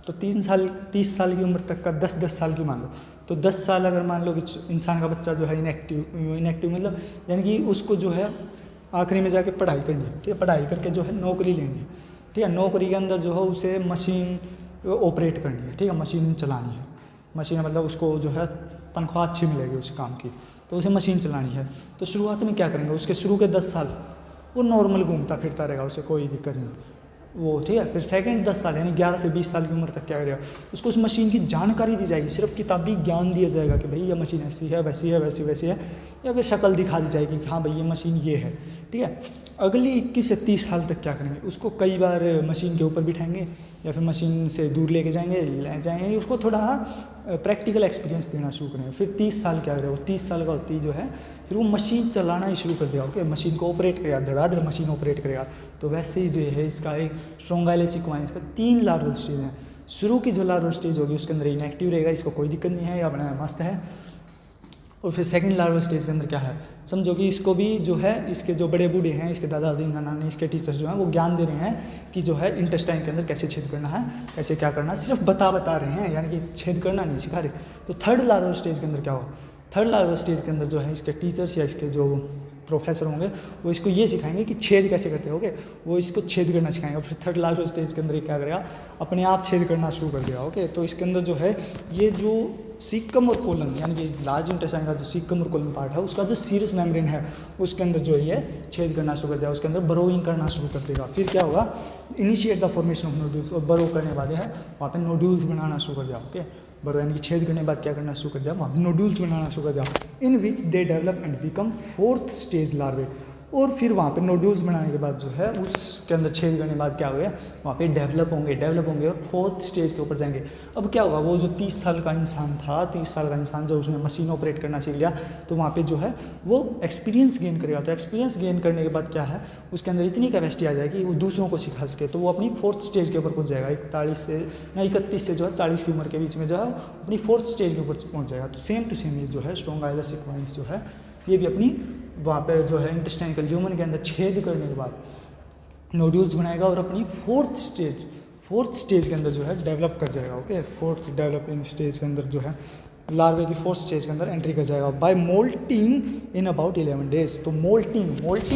तो 30 साल की उम्र तक का 10 साल की मान लो, तो 10 साल अगर मान लो कि इंसान का बच्चा जो है इनएक्टिव मतलब यानी कि उसको जो है आखिरी में जाके पढ़ाई करनी है, ठीक है, पढ़ाई करके जो है नौकरी लेनी है, ठीक है। नौकरी के अंदर जो है उसे मशीन ऑपरेट करनी है, ठीक है, मशीन चलानी है, मशीन मतलब उसको जो है तनख्वाह अच्छी मिलेगी उस काम की, तो उसे मशीन चलानी है। तो शुरुआत में क्या करेंगे, उसके शुरू के 10 साल वो नॉर्मल घूमता फिरता रहेगा, उसे कोई दिक्कत नहीं वो, ठीक है। फिर सेकंड 10 साल यानी 11 से 20 साल की उम्र तक क्या करेगा, उसको उस मशीन की जानकारी दी जाएगी, सिर्फ किताबी ज्ञान दिया जाएगा कि भाई ये मशीन ऐसी है वैसी है वैसी है, या फिर शक्ल दिखा दी जाएगी कि हाँ भाई ये मशीन ये है, ठीक है। अगली 21 से 30 साल तक क्या करेंगे, उसको कई बार मशीन के ऊपर बिठाएंगे या फिर मशीन से दूर ले जाएंगे, उसको थोड़ा प्रैक्टिकल एक्सपीरियंस देना शुरू करेंगे। फिर 30 साल क्या करेगा, वो 30 साल का होती है जो है फिर वो मशीन चलाना ही शुरू कर दिया, ओके, मशीन को ऑपरेट करेगा, धड़ाधड़ मशीन ऑपरेट करेगा। तो वैसे ही जो है इसका एक स्ट्रॉन्ग आइलेस इक्वाइन्स का 3 लार्वल स्टेज है। शुरू की जो लार्वल स्टेज होगी उसके अंदर इनएक्टिव रहेगा, इसको कोई दिक्कत नहीं है, या अपना मस्त है। और फिर सेकंड लार्वल स्टेज के अंदर क्या है, समझो कि इसको भी जो है इसके जो बड़े बूढ़े हैं, इसके दादा दादी नाना नानी, इसके टीचर्स जो हैं वो ज्ञान दे रहे हैं कि जो है इंटेस्टाइन के अंदर कैसे छेद करना है, कैसे क्या करना है, सिर्फ बता रहे हैं, यानी कि छेद करना नहीं सिखा रहे। तो थर्ड लार्वल स्टेज के अंदर क्या हुआ, थर्ड लार्वल स्टेज के अंदर जो है इसके टीचर्स या इसके जो प्रोफेसर होंगे वो इसको ये सिखाएंगे कि छेद कैसे करते होगे, वो इसको छेद करना सिखाएंगे। फिर थर्ड लार्वल स्टेज के अंदर ये क्या करेगा, अपने आप छेद करना शुरू कर देगा, ओके। तो इसके अंदर जो है ये जो सीकम और कोलन यानी कि लार्ज इंटेस्टाइन का जो सीकम और कोलन पार्ट है उसका जो सीरस मेम्ब्रेन है उसके अंदर जो है ये छेद करना शुरू कर देगा, उसके अंदर बरोइंग करना शुरू कर देगा। फिर क्या होगा, initiate the formation of nodules, और बरो करने के बाद है वहाँ पे नोड्यूल्स बनाना शुरू कर दिया, ओके। बरो यानी कि छेद करने के बाद क्या करना शुरू कर दिया, वहाँ नोड्यूल्स बनाना शुरू कर दिया, in which they develop and become 4th stage larvae. और फिर वहाँ पे नोड्यूल्स बनाने के बाद जो है उसके अंदर छेद करने के बाद क्या हो गया, वहाँ पे डेवलप होंगे और 4th स्टेज के ऊपर जाएंगे। अब क्या होगा, वो जो 30 साल का इंसान था, 30 साल का इंसान जब उसने मशीन ऑपरेट करना सीख लिया तो वहाँ पे जो है वो एक्सपीरियंस गेन करेगा। तो एक्सपीरियंस गेन करने के बाद क्या है, उसके अंदर इतनी कैपेसिटी आ जाएगी वो दूसरों को सिखा सके, तो वो अपनी 4th स्टेज के ऊपर पहुँच जाएगा। 31 से जो है 40 की उम्र के बीच में जो है अपनी 4th स्टेज के ऊपर पहुँच जाएगा। तो सेम टू सेम ये जो है स्ट्रॉन्ग आइलेस इक्वाइन्स जो है ये भी अपनी वहाँ पे जो है इंटेस्टाइन के ल्यूमन के अंदर छेद करने के बाद नोड्यूल्स बनाएगा और अपनी फोर्थ स्टेज के अंदर जो है डेवलप कर जाएगा। ओके, फोर्थ डेवलपिंग स्टेज के अंदर जो है लार्वे की फोर्थ स्टेज के अंदर एंट्री कर जाएगा by moulting in about 11 days. तो मोल्टिंग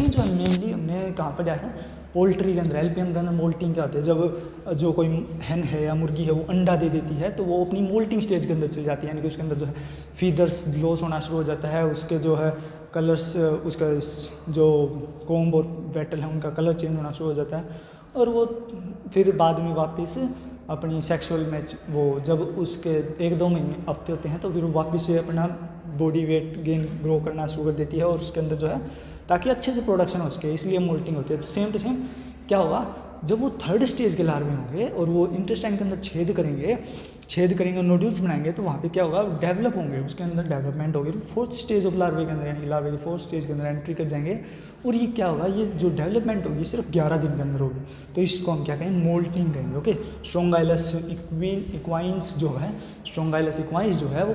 जो है मेनली हमने कहाँ पर देखा है, पोल्ट्री के अंदर, एलपीएम के अंदर मोल्टिंग क्या होता है, जब जो कोई हैन है या मुर्गी है वो अंडा दे देती है तो वो अपनी मोल्टिंग स्टेज के अंदर चली जाती है, यानी कि उसके अंदर जो है फीदर्स लॉस होना शुरू हो जाता है, उसके जो है कलर्स, उसका जो कोम्ब और वेटल है उनका कलर चेंज होना शुरू हो जाता है, और वो फिर बाद में वापस अपनी सेक्सुअल मैच, वो जब उसके 1-2 महीने हफ्ते होते हैं तो फिर वो वापस से अपना बॉडी वेट गेन ग्रो करना शुरू कर देती है, और उसके अंदर जो है ताकि अच्छे से प्रोडक्शन हो सके, इसलिए मोल्टिंग होती है। तो सेम टू सेम क्या होगा, जब वो थर्ड स्टेज के लार्वे होंगे और वो इंटेस्टाइन के अंदर छेद करेंगे नोड्यूल्स बनाएंगे, तो वहाँ पे क्या होगा, डेवलप होंगे, उसके अंदर डेवलपमेंट होगी, फोर्थ स्टेज ऑफ लार्वे के अंदर, यानी कि लार्वे की फोर्थ स्टेज के अंदर एंट्री कर जाएंगे। और ये क्या होगा, ये जो डेवलपमेंट होगी सिर्फ 11 दिन के अंदर होगी, तो इसको हम क्या कहेंगे, मोल्टिंग कहेंगे। ओके, स्ट्रोंगाइलस इक्वाइंस जो है वो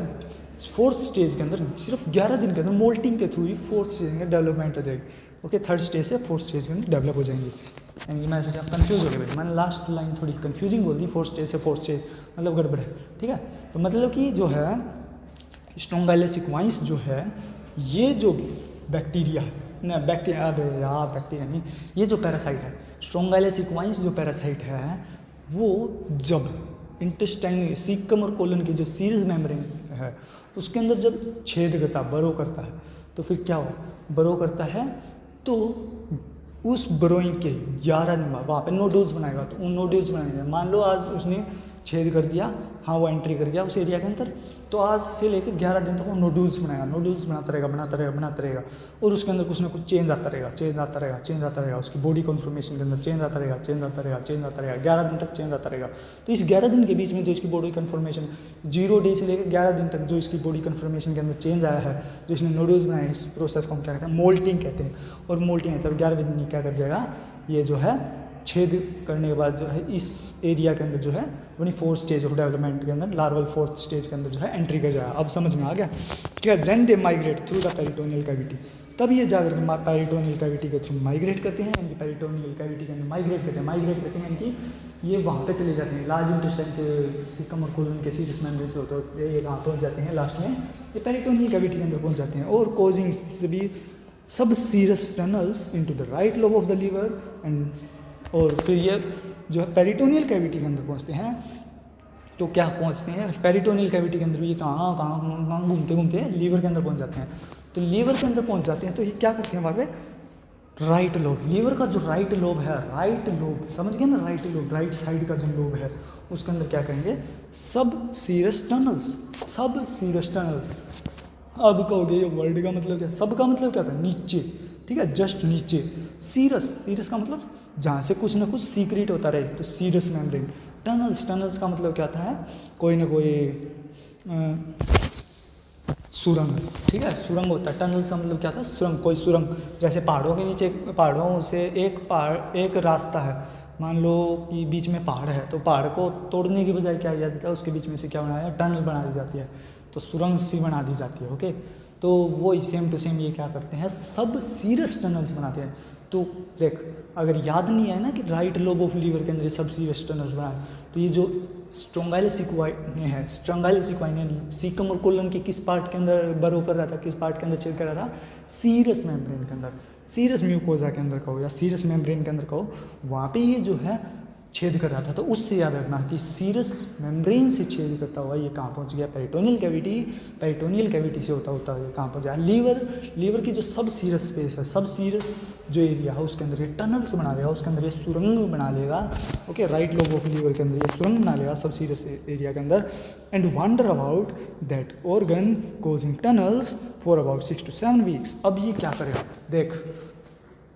फोर्थ स्टेज के अंदर सिर्फ 11 दिन के अंदर मोल्टिंग के थ्रू ही फोर्थ स्टेज में डेवलपमेंट हो जाएगी। ओके, थर्ड स्टेज से फोर्थ स्टेज के अंदर डेवलप हो जाएंगे। यानी कि मैं सोचा आप कन्फ्यूज हो गए भाई, मैंने लास्ट लाइन थोड़ी कन्फ्यूजिंग बोल दी, फोर्थ स्टेज से फोर्थ स्टेज मतलब गड़बड़ है, ठीक है। तो मतलब कि जो है स्ट्रोंगाइलस इक्वाइंस जो है, ये जो बैक्टीरिया नहीं, ये जो पैरासाइट है, स्ट्रोंगाइलस इक्वाइंस जो पैरासाइट है, वो जब इंटेस्टाइन, सीकम और कोलन की जो सीरस मेम्ब्रेन है उसके अंदर जब छेद करता, बरो करता है, तो फिर क्या हुआ, बरो करता है तो उस बरोइंग के 11 दिन बाद वहाँ पे नोड्यूल्स बनाएगा। तो उन नोड्यूल्स बनाएंगे, मान लो आज उसने छेद कर दिया, हाँ वो एंट्री कर गया उस एरिया के अंदर, तो आज से लेकर 11 दिन तक वो नोड्यूल्स बनाएगा, नोड्यूल्स बनाता रहेगा, और उसके अंदर कुछ ना कुछ चेंज आता रहेगा, उसकी बॉडी कॉन्फर्मेशन के अंदर चेंज आता रहेगा, 11 दिन तक चेंज आता रहेगा। तो इस 11 दिन के बीच में जो इसकी बॉडी कन्फर्मेशन 0 डे से लेकर 11 दिन तक जो इसकी बॉडी कन्फर्मेशन के अंदर चेंज आया है, जो इसने नोड्यूल्स बनाए, इस प्रोसेस को हम क्या कहते हैं, मोल्टिंग कहते हैं। और मोल्टिंग है तो 11वें दिन क्या कर जाएगा, ये जो है छेद करने के बाद जो है इस एरिया के अंदर जो है अपनी फोर्थ स्टेज ऑफ डेवलपमेंट के अंदर, लार्वल फोर्थ स्टेज के अंदर जो है एंट्री कर जाएगा। अब समझ में आ गया, ठीक है। Then they migrate through the peritoneal cavity, तब ये जाकर के पेरिटोनियल कैविटी के थ्रू माइग्रेट करते हैं, यानी कि पेरिटोनियल कैविटी के अंदर माइग्रेट करते हैं, यानी कि ये वहाँ पे चले जाते हैं, लार्ज इंटेस्टाइन से, सीकम और कोलन के सीरस मेम्ब्रेन से होते हैं, ये कहाँ पहुँच जाते हैं, लास्ट में ये पेरिटोनियल कैविटी के अंदर पहुँच जाते हैं, और कॉजिंग भी सब serous tunnels into the right lobe of the liver and, और फिर ये जो है पेरिटोनियल कैविटी के अंदर पहुंचते हैं, तो क्या पहुंचते हैं पेरिटोनियल कैविटी के अंदर, ये कहाँ घूमते लीवर के अंदर पहुंच जाते हैं। तो लीवर के अंदर पहुंच जाते हैं तो ये क्या करते हैं वहाँ पे, राइट लोब, लीवर का जो राइट लोब है, राइट लोब समझ गए ना, राइट लोब, राइट साइड का जो लोब है उसके अंदर क्या करेंगे, सब सीरस टनल्स। अब कहोगे ये वर्ड का मतलब क्या, सब का मतलब क्या था, नीचे, ठीक है, जस्ट नीचे। सीरस का मतलब जहाँ से कुछ ना कुछ सीक्रेट होता रहे, तो सीरस मेम्ब्रेन। टनल्स का मतलब क्या था है, कोई ना कोई सुरंग, ठीक है, सुरंग होता है। टनल्स का मतलब क्या था, सुरंग, कोई सुरंग, जैसे पहाड़ों के नीचे, पहाड़ों से एक रास्ता है, मान लो कि बीच में पहाड़ है, तो पहाड़ को तोड़ने की बजाय क्या किया जाता है, उसके बीच में से क्या बनाया, टनल बना दी जाती है, तो सुरंग सी बना दी जाती है। ओके, तो वो सेम टू सेम ये क्या करते हैं, सब सीरस टनल्स बनाते हैं। तो देख, अगर याद नहीं है ना कि राइट लोब ऑफ लीवर के अंदर सब सीरस टनल्स बनाए, तो ये जो स्ट्रोंगाइलस इक्वाइन ने सीकम और कोलन के किस पार्ट के अंदर बरो कर रहा था, किस पार्ट के अंदर छेद कर रहा था, सीरस मेम्ब्रेन के अंदर, सीरस म्यूकोजा के अंदर कहो या सीरस मेम्ब्रेन के अंदर कहो, वहाँ पे ये जो है छेद कर रहा था। तो उससे याद रखना कि सीरस मेम्ब्रेन से छेद करता हुआ ये कहाँ पहुँच गया, पेरिटोनियल कैविटी से होता ये कहाँ पहुँच गया, लीवर की जो सब सीरस स्पेस है, सब सीरस जो एरिया है उसके अंदर ये टनल्स बना लेगा, उसके अंदर ये सुरंग बना लेगा। Okay, right lobe of liver के अंदर ये सुरंग बना लेगा सब सीरस एरिया के अंदर, and wonder about that organ causing tunnels for about 6 to 7 weeks। अब ये क्या करेगा, देख,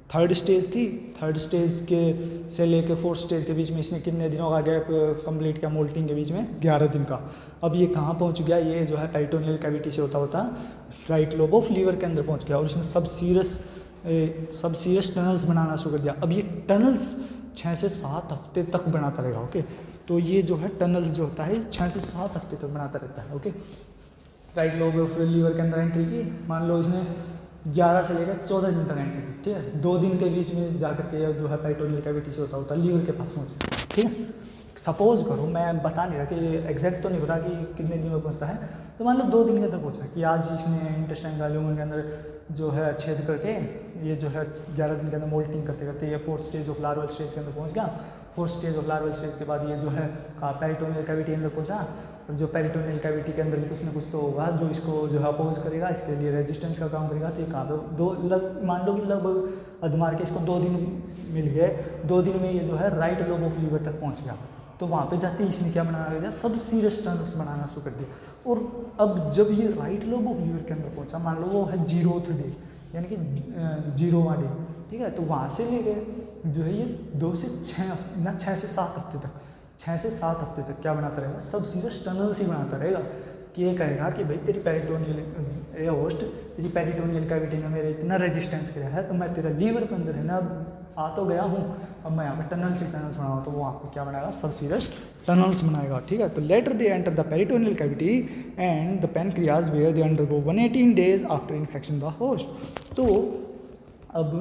थर्ड स्टेज के से लेकर फोर्थ स्टेज के बीच में इसने कितने दिनों का गैप कंप्लीट किया, मोल्टिंग के बीच में 11 दिन का। अब ये कहाँ पहुँच गया, ये जो है पेरिटोनियल कैविटी से होता राइट लोब ऑफ लीवर के अंदर पहुँच गया, और उसने सब सीरस टनल्स बनाना शुरू कर दिया। अब ये टनल्स 6 से 7 हफ्ते तक बनाता रहेगा। ओके, तो ये जो है टनल जो होता है 6 से 7 हफ्ते तक बनाता रहता है। Okay, right lobe of liver के अंदर एंट्री की, मान लो इसने 11 से लेकर 14 दिन तक एंट्री की, ठीक है। 2 दिन के बीच में जाकर के जो है पेरिटोनियल कैविटी से होता है लीवर के पास पहुँच, ठीक है। सपोज करो, मैं बता नहीं रहा कि एग्जैक्ट तो नहीं पता कि कितने दिन में पहुँचता है, तो मान लो 2 दिन के अंदर पहुँचा कि आज इसने इंटेस्टाइन वॉल्यूम के अंदर जो है छेद करके ये जो है 11 दिन के अंदर मोल्टिंग करते करते ये 4th stage of larval stage के अंदर पहुँच गया। 4th stage of larval stage के बाद ये जो है पेरिटोनियल कैविटी अंदर पहुँचा, और जो पेरिटोनियल कैविटी के अंदर भी कुछ ना कुछ तो होगा जो इसको जो है अपोज करेगा, इसके लिए रेजिस्टेंस का काम करेगा। तो ये कहाँ पे मान लो कि लगभग अधमार के इसको 2 दिन मिल गए, 2 दिन में ये जो है राइट लोब ऑफ लीवर तक पहुँच गया। तो वहाँ पे जाते ही इसने क्या बनाना दिया, सब सीरियस टनल्स बनाना शुरू कर दिया। और अब जब ये राइट लोब ऑफ लीवर के अंदर पहुँचा, मान लो वो है 0th डे यानी कि 0वां डे, ठीक है। तो वहाँ से लेके जो है ये 2 से 6 से 7 हफ्ते तक 6 से 7 हफ्ते तक क्या बनाता रहेगा, सब सीरियस टनल्स ही बनाता रहेगा। कि ये कहेगा कि भाई तेरी पेरिटोनियल होस्ट तेरी पेरिटोनियल कैविटी ने मेरे इतना रेजिस्टेंस किया है, तो मैं तेरा लीवर के अंदर है ना आ तो गया हूँ, अब मैं यहाँ पे टनल्स बनाऊँ, तो वो आपको क्या बनाएगा, सब सीरियस टनल्स बनाएगा, ठीक है। तो later they enter the peritoneal cavity and the pancreas where they undergo 118 days after infection the host. तो अब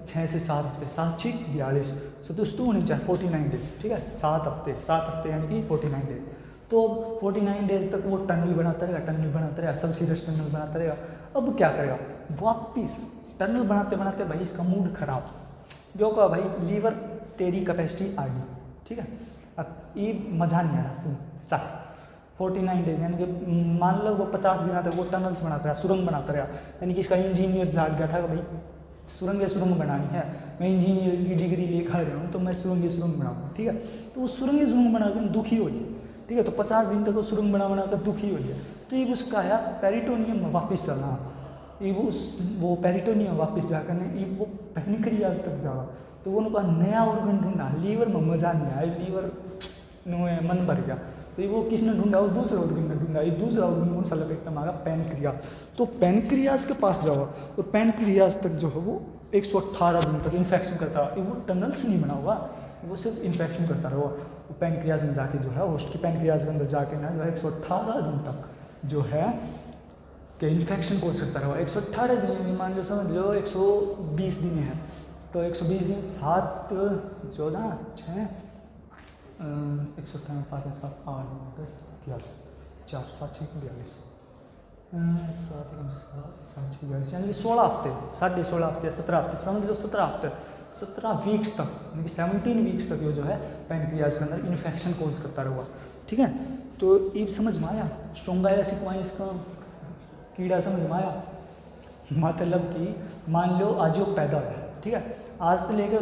6 से 7 हफ्ते, 7 6 42 सतुष 49 डेज, ठीक है। 7 हफ्ते यानी कि 49 डेज। तो 49 डेज तक वो टनल बनाता रहेगा, सब सीरियस टनल बनाता रहेगा। अब क्या करेगा, वापिस टनल बनाते बनाते भाई इसका मूड खराब, जो कहा भाई लीवर तेरी कैपेसिटी आ गई, ठीक है, अब ये मज़ा नहीं आ रहा, चल 49 डेज यानी कि मान लो वो 50 दिन तक वो टनल्स बनाता रहा, सुरंग बनाता रहा, यानी कि इसका इंजीनियर जाग गया था कि भाई सुरंग बनानी है, मैं इंजीनियर की डिग्री लेकर आ रहा हूँ तो मैं सुरंग बनाऊँ, ठीक है। तो वो सुरंग बनाकर दुखी हो गया, ठीक है। तो 50 दिन तक वो सुरंग बनाकर दुखी हो गया। तो ये उसका आया पेरिटोनियम में वापस चलना, ये वो पेरिटोनियम वापस जाकर ने वो पैनक्रियाज तक जाओ, तो वो उनका नया ऑर्गन ढूंढा, लीवर में मजा नहीं आया, लीवर में मन भर गया। तो ये वो किसने ढूंढा, वो दूसरे ऑर्गन ने ढूंढा। ये दूसरा ऑर्गन कौन सा लपेटना मांगा, पैनक्रियाज। तो पैनक्रियाज के पास जाओ और पैनक्रियाज तक जो है वो 118 दिन तक इन्फेक्शन करता रहा, वो टनल्स नहीं बना हुआ, वो सिर्फ इन्फेक्शन करता रहा। वो पैनक्रियाज में जाके जो है होस्ट की पैनक्रियाज के अंदर जाके ना जो है 118 दिन तक जो है कि इन्फेक्शन कोज करता रहा। 118 दिन में मान लो समझ लो 120 दिन है, तो 120 दिन 7 14 6 118 7 7 8 10 11 4 7 6 42 7 7 6 42 यानी कि 16 हफ्ते, 16.5 हफ्ते 17 हफ्ते, समझ लो 17 हफ्ते 17 वीक्स तक यानी कि 17 वीक्स तक ये जो है पैनक्रियाज के अंदर इन्फेक्शन कोज करता रहा, ठीक है। तो ये समझ में आया, स्ट्रोंगाइलस इक्वाइंस का कीड़ा समझ में आया। मतलब कि मान लो आज वो पैदा हुआ, ठीक है, आज से लेकर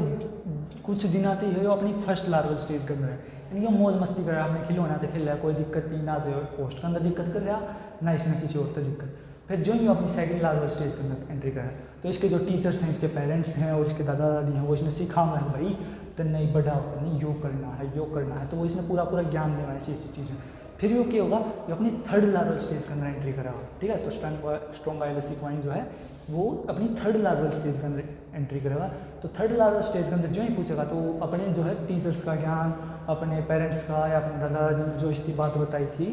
कुछ दिन आते ही अपनी फर्स्ट लार्वल स्टेज के अंदर है, यानी कि मौज मस्ती कर रहा है, अपने खिलौना तो खेल रहा है, कोई दिक्कत नहीं, ना तो पोस्ट के अंदर दिक्कत कर रहा, ना इसमें किसी और तो दिक्कत। फिर जो ही अपनी सेकंड लार्वल स्टेज के अंदर एंट्री करा, तो इसके जो टीचर्स हैं, इसके पेरेंट्स हैं और इसके दादा दादी हैं, वो इसने सिखाऊंगा है भाई तो नहीं बड़ा होकर नहीं योग करना है, तो वो इसने पूरा ज्ञान देना ऐसी चीज़ें। फिर वो क्या होगा, ये अपनी थर्ड लार्वल स्टेज के अंदर एंट्री करेगा, ठीक है। तो स्ट्रोंगाइलस इक्वाइन जो है वो अपनी थर्ड लार्वल स्टेज के अंदर एंट्री करेगा। तो थर्ड लार्वल स्टेज के अंदर जो ही पूछेगा तो अपने जो है टीचर्स का ज्ञान, अपने पेरेंट्स का या अपने दादा दादी जो इसकी बात बताई थी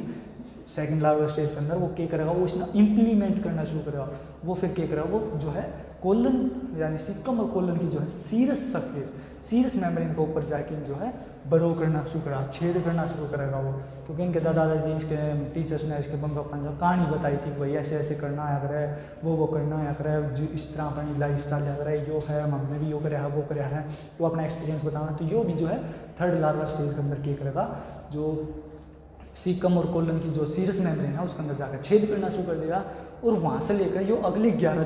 सेकंड लार्वल स्टेज के अंदर, वो क्या करेगा, वो इसने इम्प्लीमेंट करना शुरू करेगा। वो फिर क्या करेगा, वो जो है कोलन यानी सिक्कम और कोलन की जो है सीरस मेम्ब्रेन के ऊपर जाके जो है बरो करना शुरू करा, छेद करना शुरू करेगा वो, क्योंकि इनके दादा दादी इसके टीचर्स ने इसके मम्मी पापा ने जो कहानी बताई थी भाई ऐसे ऐसे करना आया करे, वो करना आया करे, जो इस तरह अपनी लाइफ चल जाया करे, यो है मम्मी भी यो करे है, वो करे है, वो अपना एक्सपीरियंस बताना। तो यो भी जो है थर्ड लार्वा स्टेज के अंदर क्या करेगा, जो सीकम और कोलन की जो सीरस मेम्ब्रेन है उसके अंदर जाकर छेद करना शुरू कर देगा। और वहाँ से लेकर ये अगले 11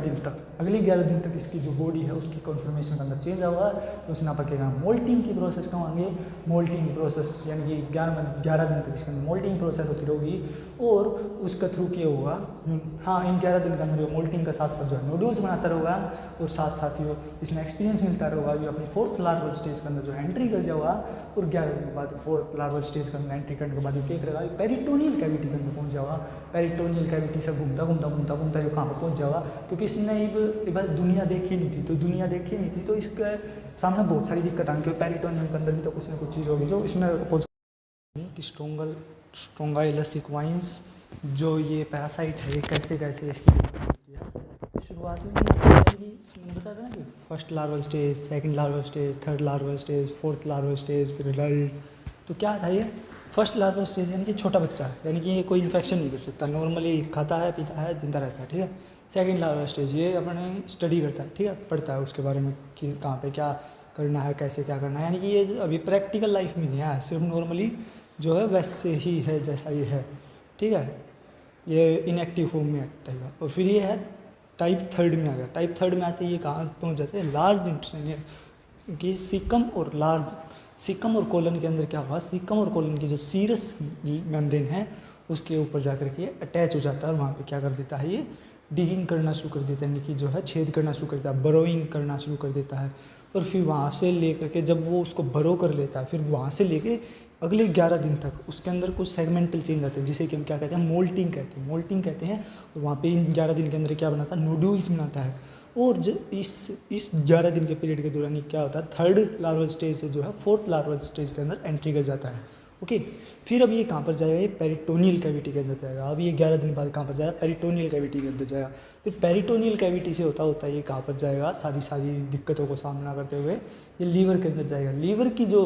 दिन तक इसकी जो बॉडी है उसकी कॉन्फर्मेशन के अंदर चेंज होगा। तो उसने पर क्या मोल्टिंग की प्रोसेस कहवाएंगे, मोल्टिंग प्रोसेस यानी कि 11 दिन तक इसके अंदर मोल्टिंग प्रोसेस होती रहेगी। और उसका थ्रू क्या होगा, हाँ इन 11 दिन के अंदर मोल्टिंग का साथ साथ जो है नोड्यूल्स बनाता रहेगा और साथ साथ ही इसमें एक्सपीरियंस मिलता रहेगा। ये अपनी फोर्थ लार्वल स्टेज के अंदर जो एंट्री कर जाएगा और 11 दिन के बाद फोर्थ लार्वल स्टेज के अंदर एंट्री करने के बाद ये क्या करेगा, पेरिटोनियल कैविटी के अंदर पहुँच जाएगा। पेरिटोनियल कैविटी से घूमता ये कहाँ पर पहुँच जाएगा, क्योंकि इसने एक बार दुनिया देखी नहीं थी, तो इसके सामने बहुत सारी दिक्कत आएंगी। पेरिटोनियल के अंदर भी तो कुछ ना कुछ चीज़ होगी जो इसने कि स्ट्रोंगाइलस इक्वाइंस जो ये पैरासाइट है ये कैसे इसकी होती है, शुरुआती मैंने बताया था ना कि first larval stage, second larval stage, third larval stage, fourth larval stage, फिर अडल्ट। तो क्या था ये फर्स्ट लार्वल स्टेज, यानी कि छोटा बच्चा है, यानी कि ये कोई इन्फेक्शन नहीं कर सकता, नॉर्मली खाता है पीता है जिंदा रहता है, ठीक है। सेकंड लार्वल स्टेज ये अपने स्टडी करता है, ठीक है, पढ़ता है उसके बारे में कि कहाँ पे क्या करना है, कैसे क्या करना है, यानी कि ये अभी प्रैक्टिकल लाइफ में नहीं आया, सिर्फ नॉर्मली जो है वैसे ही है जैसा ये है, ठीक है। ये इनएक्टिव फॉर्म में रहेगा। और फिर ये है टाइप थर्ड में आ गया। टाइप थर्ड में आते ये कहाँ पहुँच जाते हैं, लार्ज इंटेस्टाइन की सीकम और लार्ज सीकम और कोलन के अंदर क्या हुआ, सीकम और कोलन की जो सीरस मेम्ब्रेन है उसके ऊपर जाकर के अटैच हो जाता है और वहाँ पे क्या कर देता है, ये डिगिंग करना शुरू कर देता है, यानी कि जो है छेद करना शुरू कर देता है, बरोइंग करना शुरू कर देता है। और फिर वहाँ से लेकर के जब वो उसको बरो कर लेता है, फिर वहाँ से लेके अगले 11 दिन तक उसके अंदर कुछ सेगमेंटल चेंज आते हैं, जिसे कि हम क्या कहते हैं, मोल्टिंग कहते हैं, मोल्टिंग कहते हैं। और वहाँ पे इन 11 दिन के अंदर क्या बनाता है, नोड्यूल्स बनाता है। और इस 11 दिन के पीरियड के दौरान क्या होता है, थर्ड लार्वल स्टेज से जो है फोर्थ लार्वल स्टेज के अंदर एंट्री कर जाता है। ओके, फिर अब ये कहाँ पर जाएगा, ये पेरिटोनियल कैविटी के अंदर जाएगा। अब ये 11 दिन बाद कहाँ पर जाएगा, पेरिटोनियल कैविटी के अंदर जाएगा। फिर पेरिटोनियल कैविटी से होता ये कहाँ पर जाएगा, सारी दिक्कतों को सामना करते हुए ये लीवर के अंदर जाएगा। लीवर की जो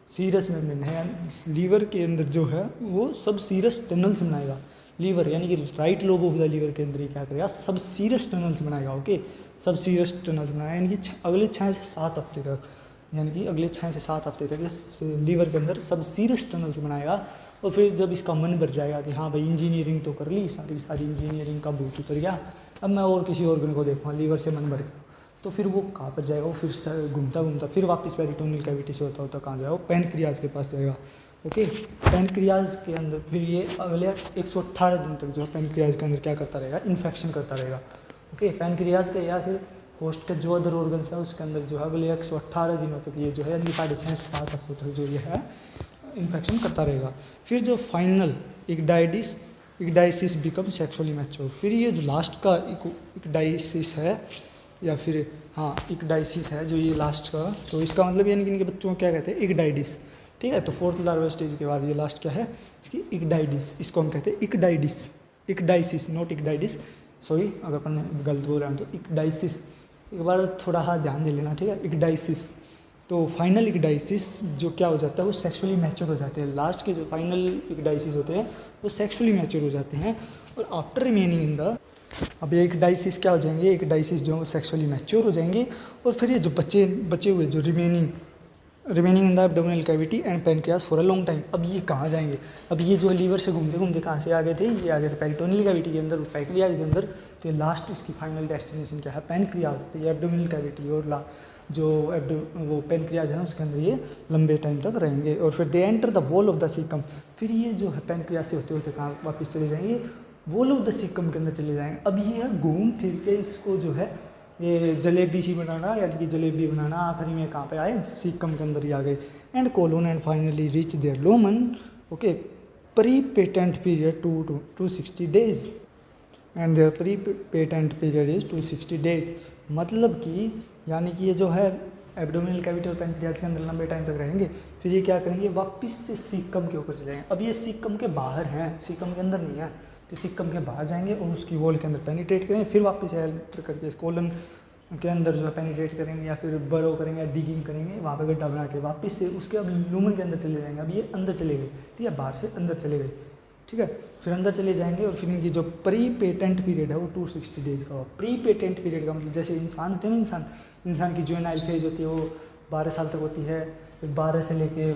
सीरस मेम्ब्रेन है, लीवर के अंदर जो है वो सब सीरस टनल्स बनाएगा। लीवर यानी कि right lobe of the liver के अंदर ही क्या करेगा, सब सीरस टनल्स बनाएगा। ओके, सब सीरस टनल्स बनाएगा, यानी कि अगले 6 से 7 हफ्ते तक, यानी कि अगले 6 से 7 हफ्ते तक इस लीवर के अंदर सब सीरस टनल्स बनाएगा। और फिर जब इसका मन भर जाएगा कि हाँ भाई इंजीनियरिंग तो कर ली, सारी इंजीनियरिंग का भूत उतर गया, अब मैं और किसी ऑर्गन को देखूँगा, लीवर से मन भर गया, तो फिर वो कहाँ पर जाएगा, वो फिर घूमता फिर वापस पेरिटोनियल कैविटी से होता कहाँ जाएगा, वो पैनक्रियाज के पास जाएगा। ओके, पैनक्रियाज के अंदर फिर ये अगले 118 दिन तक जो है पैनक्रियाज के अंदर क्या करता रहेगा, इन्फेक्शन करता रहेगा। ओके, पैनक्रियाज का या फिर होस्ट के जो अदर ऑर्गन्स है उसके अंदर जो है अगले 118 दिनों तक ये जो है, यानी 6.5 से 7 हफ्तों तक जो ये है इन्फेक्शन करता रहेगा। फिर जो फाइनल इक्डाइसिस बिकम सेक्सुअली मैच्योर। फिर ये जो लास्ट का इक्डाइसिस है या फिर इक्डाइसिस है जो ये लास्ट का, तो इसका मतलब यानी कि इनके बच्चों को क्या कहते हैं, इक्डाइडिस, ठीक है। तो फोर्थ लार्वल स्टेज के बाद ये लास्ट क्या है, इसकी इक्डाइडिस, इसको हम कहते हैं इक्डाइडिस, इक्डाइसिस नॉट इक्डाइडिस, सॉरी अगर अपन गलत बोल रहे हैं तो इक्डाइसिस, एक बार थोड़ा ध्यान दे लेना, ठीक है। इक्डाइसिस, तो फाइनल इक्डाइसिस जो क्या हो जाता है, वो सेक्सुअली मैच्योर हो जाते हैं। लास्ट के जो फाइनल इक्डाइसिस होते हैं वो सेक्सुअली मैच्योर हो जाते हैं। और आफ्टर रिमेनिंग इन द, अब ये इक्डाइसिस क्या हो जाएंगे, इक्डाइसिस जो है वो सेक्सुअली मैच्योर हो जाएंगे। और फिर ये जो बचे हुए जो remaining in the abdominal cavity and pancreas for a long time, अब ये कहाँ जाएंगे, अब ये जो लीवर से घूमते घूमते कहाँ से आ गए थे, ये आ गए थे पेरिटोनियल कैविटी के अंदर, पैनक्रियाज के अंदर। तो ये लास्ट इसकी फाइनल डेस्टिनेशन क्या है, पैनक्रियाज। तो ये एब्डोमिनल कैविटी और वो पैनक्रियाज है उसके अंदर ये लंबे टाइम तक रहेंगे। और फिर दे enter the wall of the caecum, फिर ये जो है पैनक्रियाज से होते होते कहाँ वापस चले जाएंगे, वॉल ऑफ द सीकम के अंदर चले जाएंगे। अब ये है घूम फिर के इसको जो है ये जलेबी ही बनाना, यानी कि जलेबी बनाना, आखिरी में कहाँ पे आए, सीकम के अंदर ही आ गए। And colon and finally reach their lumen. Okay, pre patent period 260 days and their pre patent period is 260 days. मतलब कि यानी कि ये जो है एब्डोमिनल कैविटी और पैनक्रियाज के अंदर लंबे टाइम तक रहेंगे, फिर ये क्या करेंगे, वापस से सीकम के ऊपर चले जाएंगे। अब ये सीकम के बाहर हैं, सीकम के अंदर नहीं है, तो सीकम के बाहर जाएंगे और उसकी वॉल के अंदर पेनिट्रेट करेंगे, फिर वापस एंटर करके कोलन के अंदर जो है पेनिट्रेट करेंगे या फिर बरो करेंगे या डिगिंग करेंगे, वहाँ पे गड्ढा बना के वापस से उसके अब लूमन के अंदर चले जाएंगे। अब ये अंदर चले गए, ठीक है, बाहर से अंदर चले गए, ठीक है। फिर अंदर चले जाएंगे और फिर इनकी जो प्री पेटेंट पीरियड है वो 260 डेज का हो। प्री पेटेंट पीरियड का मतलब जैसे इंसान होते हैं ना, इंसान की जुवेनाइल फेज होती है वो 12 साल तक होती है, फिर 12 से लेके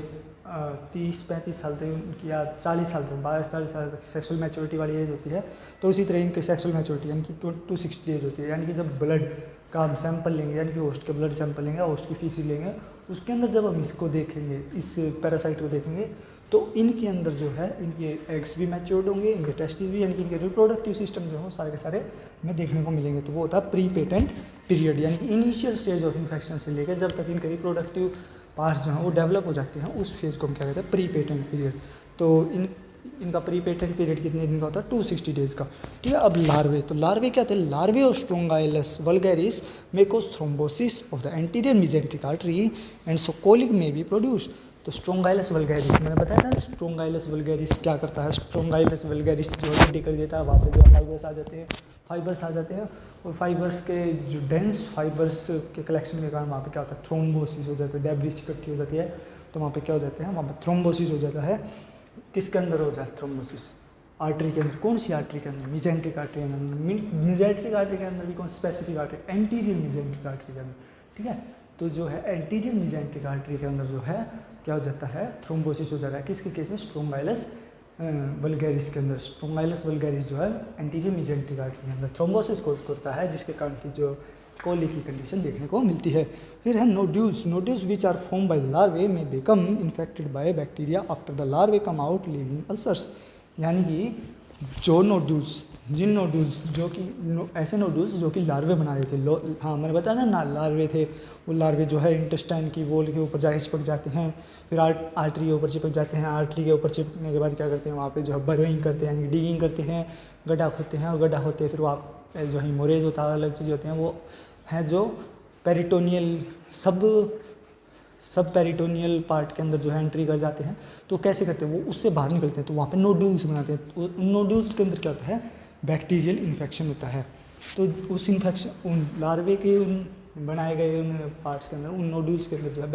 30-35 साल तक या 40 साल तक, 12-40 साल तक सेक्सुअल मैच्योरिटी वाली एज होती है। तो उसी तरह इनकी सेक्सुअल मैच्योरिटी यानी कि 260 एज होती है। यानी कि जब ब्लड का हम सैंपल लेंगे, यानी कि होस्ट के ब्लड सैंपल लेंगे, होस्ट की फीसिस लेंगे, उसके अंदर जब हम इसको देखेंगे, इस पैरासाइट को देखेंगे, तो इनके अंदर जो है इनके एग्स भी मैच्योर्ड होंगे, इनके टेस्टिस भी, यानी कि इनके रिप्रोडक्टिव सिस्टम जो हो सारे के सारे में देखने को मिलेंगे। तो वो होता है प्री पेटेंट पीरियड, यानी कि इनिशियल स्टेज ऑफ इन्फेक्शन से लेकर जब तक इनके रिप्रोडक्टिव पार्ट्स जो हैं वो डेवलप हो जाते हैं, उस फेज़ को हम क्या कहते हैं, प्री पेटेंट पीरियड। तो इनका प्री पेटेंट पीरियड कितने दिन का होता है, 260 डेज का, ठीक है। अब लार्वे, तो लार्वे क्या थे, larvae of Strongylus vulgaris makes thrombosis of the anterior mesenteric artery and so colic may be produce. तो स्ट्रोंगाइलस वल्गैरिस मैंने बताया था, स्ट्रोंगाइलस वल्गैरिस क्या करता है, स्ट्रोंगाइलस वल्गैरिस जो है गड्ढे कर देता है, वहाँ पे जो फाइबर्स आ जाते हैं, और फाइबर्स के जो डेंस फाइबर्स के कलेक्शन के कारण वहाँ पे क्या होता है, थ्रोम्बोसिस हो जाता है, डेब्रिस इकट्ठी हो जाती है, तो वहाँ पे क्या हो जाता है, वहाँ पे थ्रोम्बोसिस हो जाता है। किसके अंदर हो जाता है थ्रोम्बोसिस? आर्टरी के अंदर। कौन सी आर्टरी के अंदर? मिजेंट्रिक आर्टरी के अंदर। मिजेंट्रिक आर्टरी के अंदर भी कौन specific artery? Anterior mesenteric artery के अंदर, ठीक है। तो जो है एंटीरियर मिजेंट्रिक आर्टरी के अंदर जो है क्या हो जाता है, थ्रोम्बोसिस हो जाता है। किसके केस में? स्ट्रोंगाइलस वल्गैरिस के अंदर। स्ट्रोंगाइलस वल्गैरिस जो है एंटीरियर मिजेंट्रिक आर्टरी के अंदर थ्रोम्बोसिस कोज करता है, जिसके कारण की जो कोली की कंडीशन देखने को मिलती है। फिर है nodules. Nodules which are form by larvae may become infected by bacteria after the larvae come out leaving ulcers. यानी कि जो नोड्यूल्स, जिन नोड्यूल्स जो कि ऐसे नोड्यूल्स जो कि लार्वे बना रहे थे, हाँ मैंने बताया ना लार्वे थे, वो लार्वे जो है इंटेस्टाइन की वॉल के ऊपर जाके चिपक जाते हैं, फिर आर्टरी के ऊपर चिपक जाते हैं। आर्टरी के ऊपर चिपकने के बाद क्या करते हैं, वहाँ पे जो है बरोइंग करते हैं, यानी डिगिंग करते हैं, गड्ढा खोदते हैं, और गड्ढा खोदते हैं फिर वहाँ जो हीमोरेज होता है, अलग चीज़ होते हैं, वो है जो पेरिटोनियल सब पेरिटोनियल पार्ट के अंदर जो है एंट्री कर जाते हैं। तो कैसे करते हैं, वो उससे बाहर निकलते हैं, तो वहाँ पे नोड्यूल्स बनाते हैं। तो उन नोड्यूल्स के अंदर क्या होता है, बैक्टीरियल इन्फेक्शन होता है। तो उस इन्फेक्शन, उन लार्वे के उन बनाए गए उन पार्ट्स के अंदर, उन नोड्यूल्स के अंदर जो है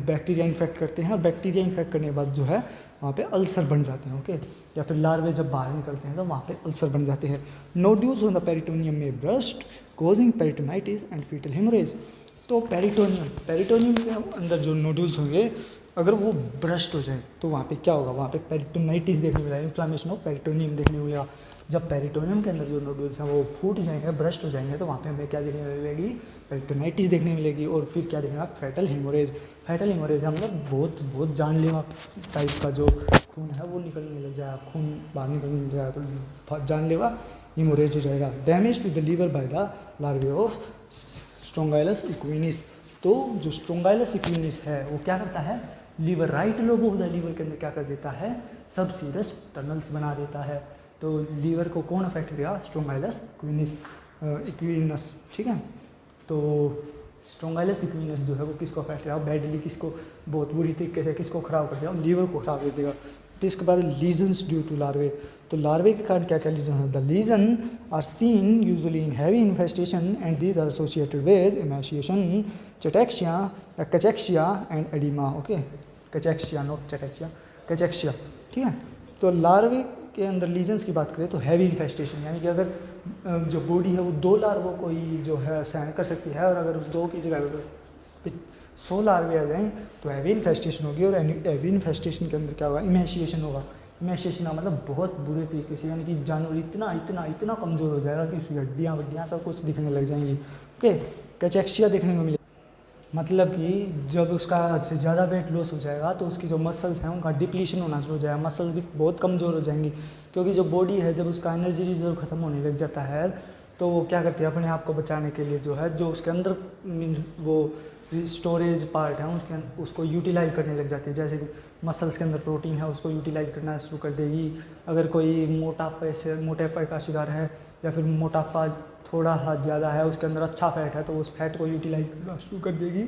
बैक्टीरिया इन्फेक्ट करते हैं, और बैक्टीरिया इन्फेक्ट करने के बाद जो है वहाँ पे अल्सर बन जाते हैं, ओके। या फिर लार्वे जब बाहर निकलते हैं तो वहाँ पे अल्सर बन जाते हैं। नोड्यूल्स ऑन द पेरिटोनियम में burst causing peritonitis and fetal haemorrhage. तो पेरिटोनियम के अंदर जो नोड्यूल्स होंगे, अगर वो ब्रस्ट हो जाए तो वहाँ पे क्या होगा, वहाँ पे पेरिटोनाइटिस देखने मिलेगा, इन्फ्लामेशन ऑफ पेरिटोनियम देखने मिलेगा। जब पेरिटोनियम के अंदर जो नोड्यूल्स हैं वो फूट जाएंगे, ब्रस्ट हो जाएंगे, तो वहाँ पे हमें क्या देखने मिलेगी, पेरिटोनाइटिस देखने मिलेगी। और फिर क्या देखना, फेटल हेमोरेज। फेटल हेमोरेज मतलब बहुत जानलेवा टाइप का जो खून है वो निकलने लग जाएगा, खून बाहर निकलने लग जाएगा, तो जानलेवा हेमोरेज हो जाएगा। Damage to the liver by the larvae of Strongylus equinus. तो जो स्ट्रोंगाइलस इक्विनिस है वो क्या करता है, liver, right lobe of the liver के अंदर क्या कर देता है, सब सीरस टनल्स बना देता है। तो लीवर को कौन अफेक्ट करेगा, स्ट्रोंगाइलस इक्विनस, ठीक है। तो स्ट्रोंगाइलस इक्विनस जो है वो किसको अफेक्ट करेगा, बैडली, किसको बहुत बुरी तरीके से किसको खराब कर देगा, लीवर को खराब कर देगा। फिर इसके बाद लीजन्स ड्यू टू लार्वे। तो लार्वे के कारण क्या क्या लीजन है, the lesion are seen usually in heavy infestation and these are associated with emaciation, cachexia and oedema, okay. Cachexia, not chetexia, cachexia, ठीक है। तो लार्वे के अंदर लीजन्स की बात करें तो हैवी इन्फेस्टेशन, यानी कि अगर जो बॉडी है वो 2 लार्वों को ही जो है सहन कर सकती है, और अगर उस 2 की जगह पर 100 लार्वे आ जाएँ तो हैवी इन्फेस्टेशन होगी। और हैवी इन्फेस्टेशन के अंदर क्या होगा, इमेशिएशन होगा। इमेशिएशन का मतलब बहुत बुरे तरीके से, यानी कि जानवर इतना कमज़ोर हो जाएगा कि उसकी हड्डियाँ सब कुछ दिखने लग जाएंगी, ओके। कैचेक्सिया देखने को मिलेगा, मतलब कि जब उसका से ज़्यादा वेट लॉस हो जाएगा तो उसकी जो मसल्स हैं उनका डिप्लीशन होना शुरू हो जाएगा, मसल्स भी बहुत कमज़ोर हो जाएंगी, क्योंकि जो बॉडी है जब उसका एनर्जी रिजर्व ख़त्म होने लग जाता है तो वो क्या करती है, अपने आप को बचाने के लिए जो है जो उसके अंदर वो स्टोरेज पार्ट है उसको यूटिलाइज करने लग जाती है। जैसे कि मसल्स के अंदर प्रोटीन है उसको यूटिलाइज करना शुरू कर देगी। अगर कोई मोटापे का शिकार है या फिर मोटापा थोड़ा सा ज़्यादा है, उसके अंदर अच्छा फैट है, तो उस फैट को यूटिलाइज करना शुरू कर देगी,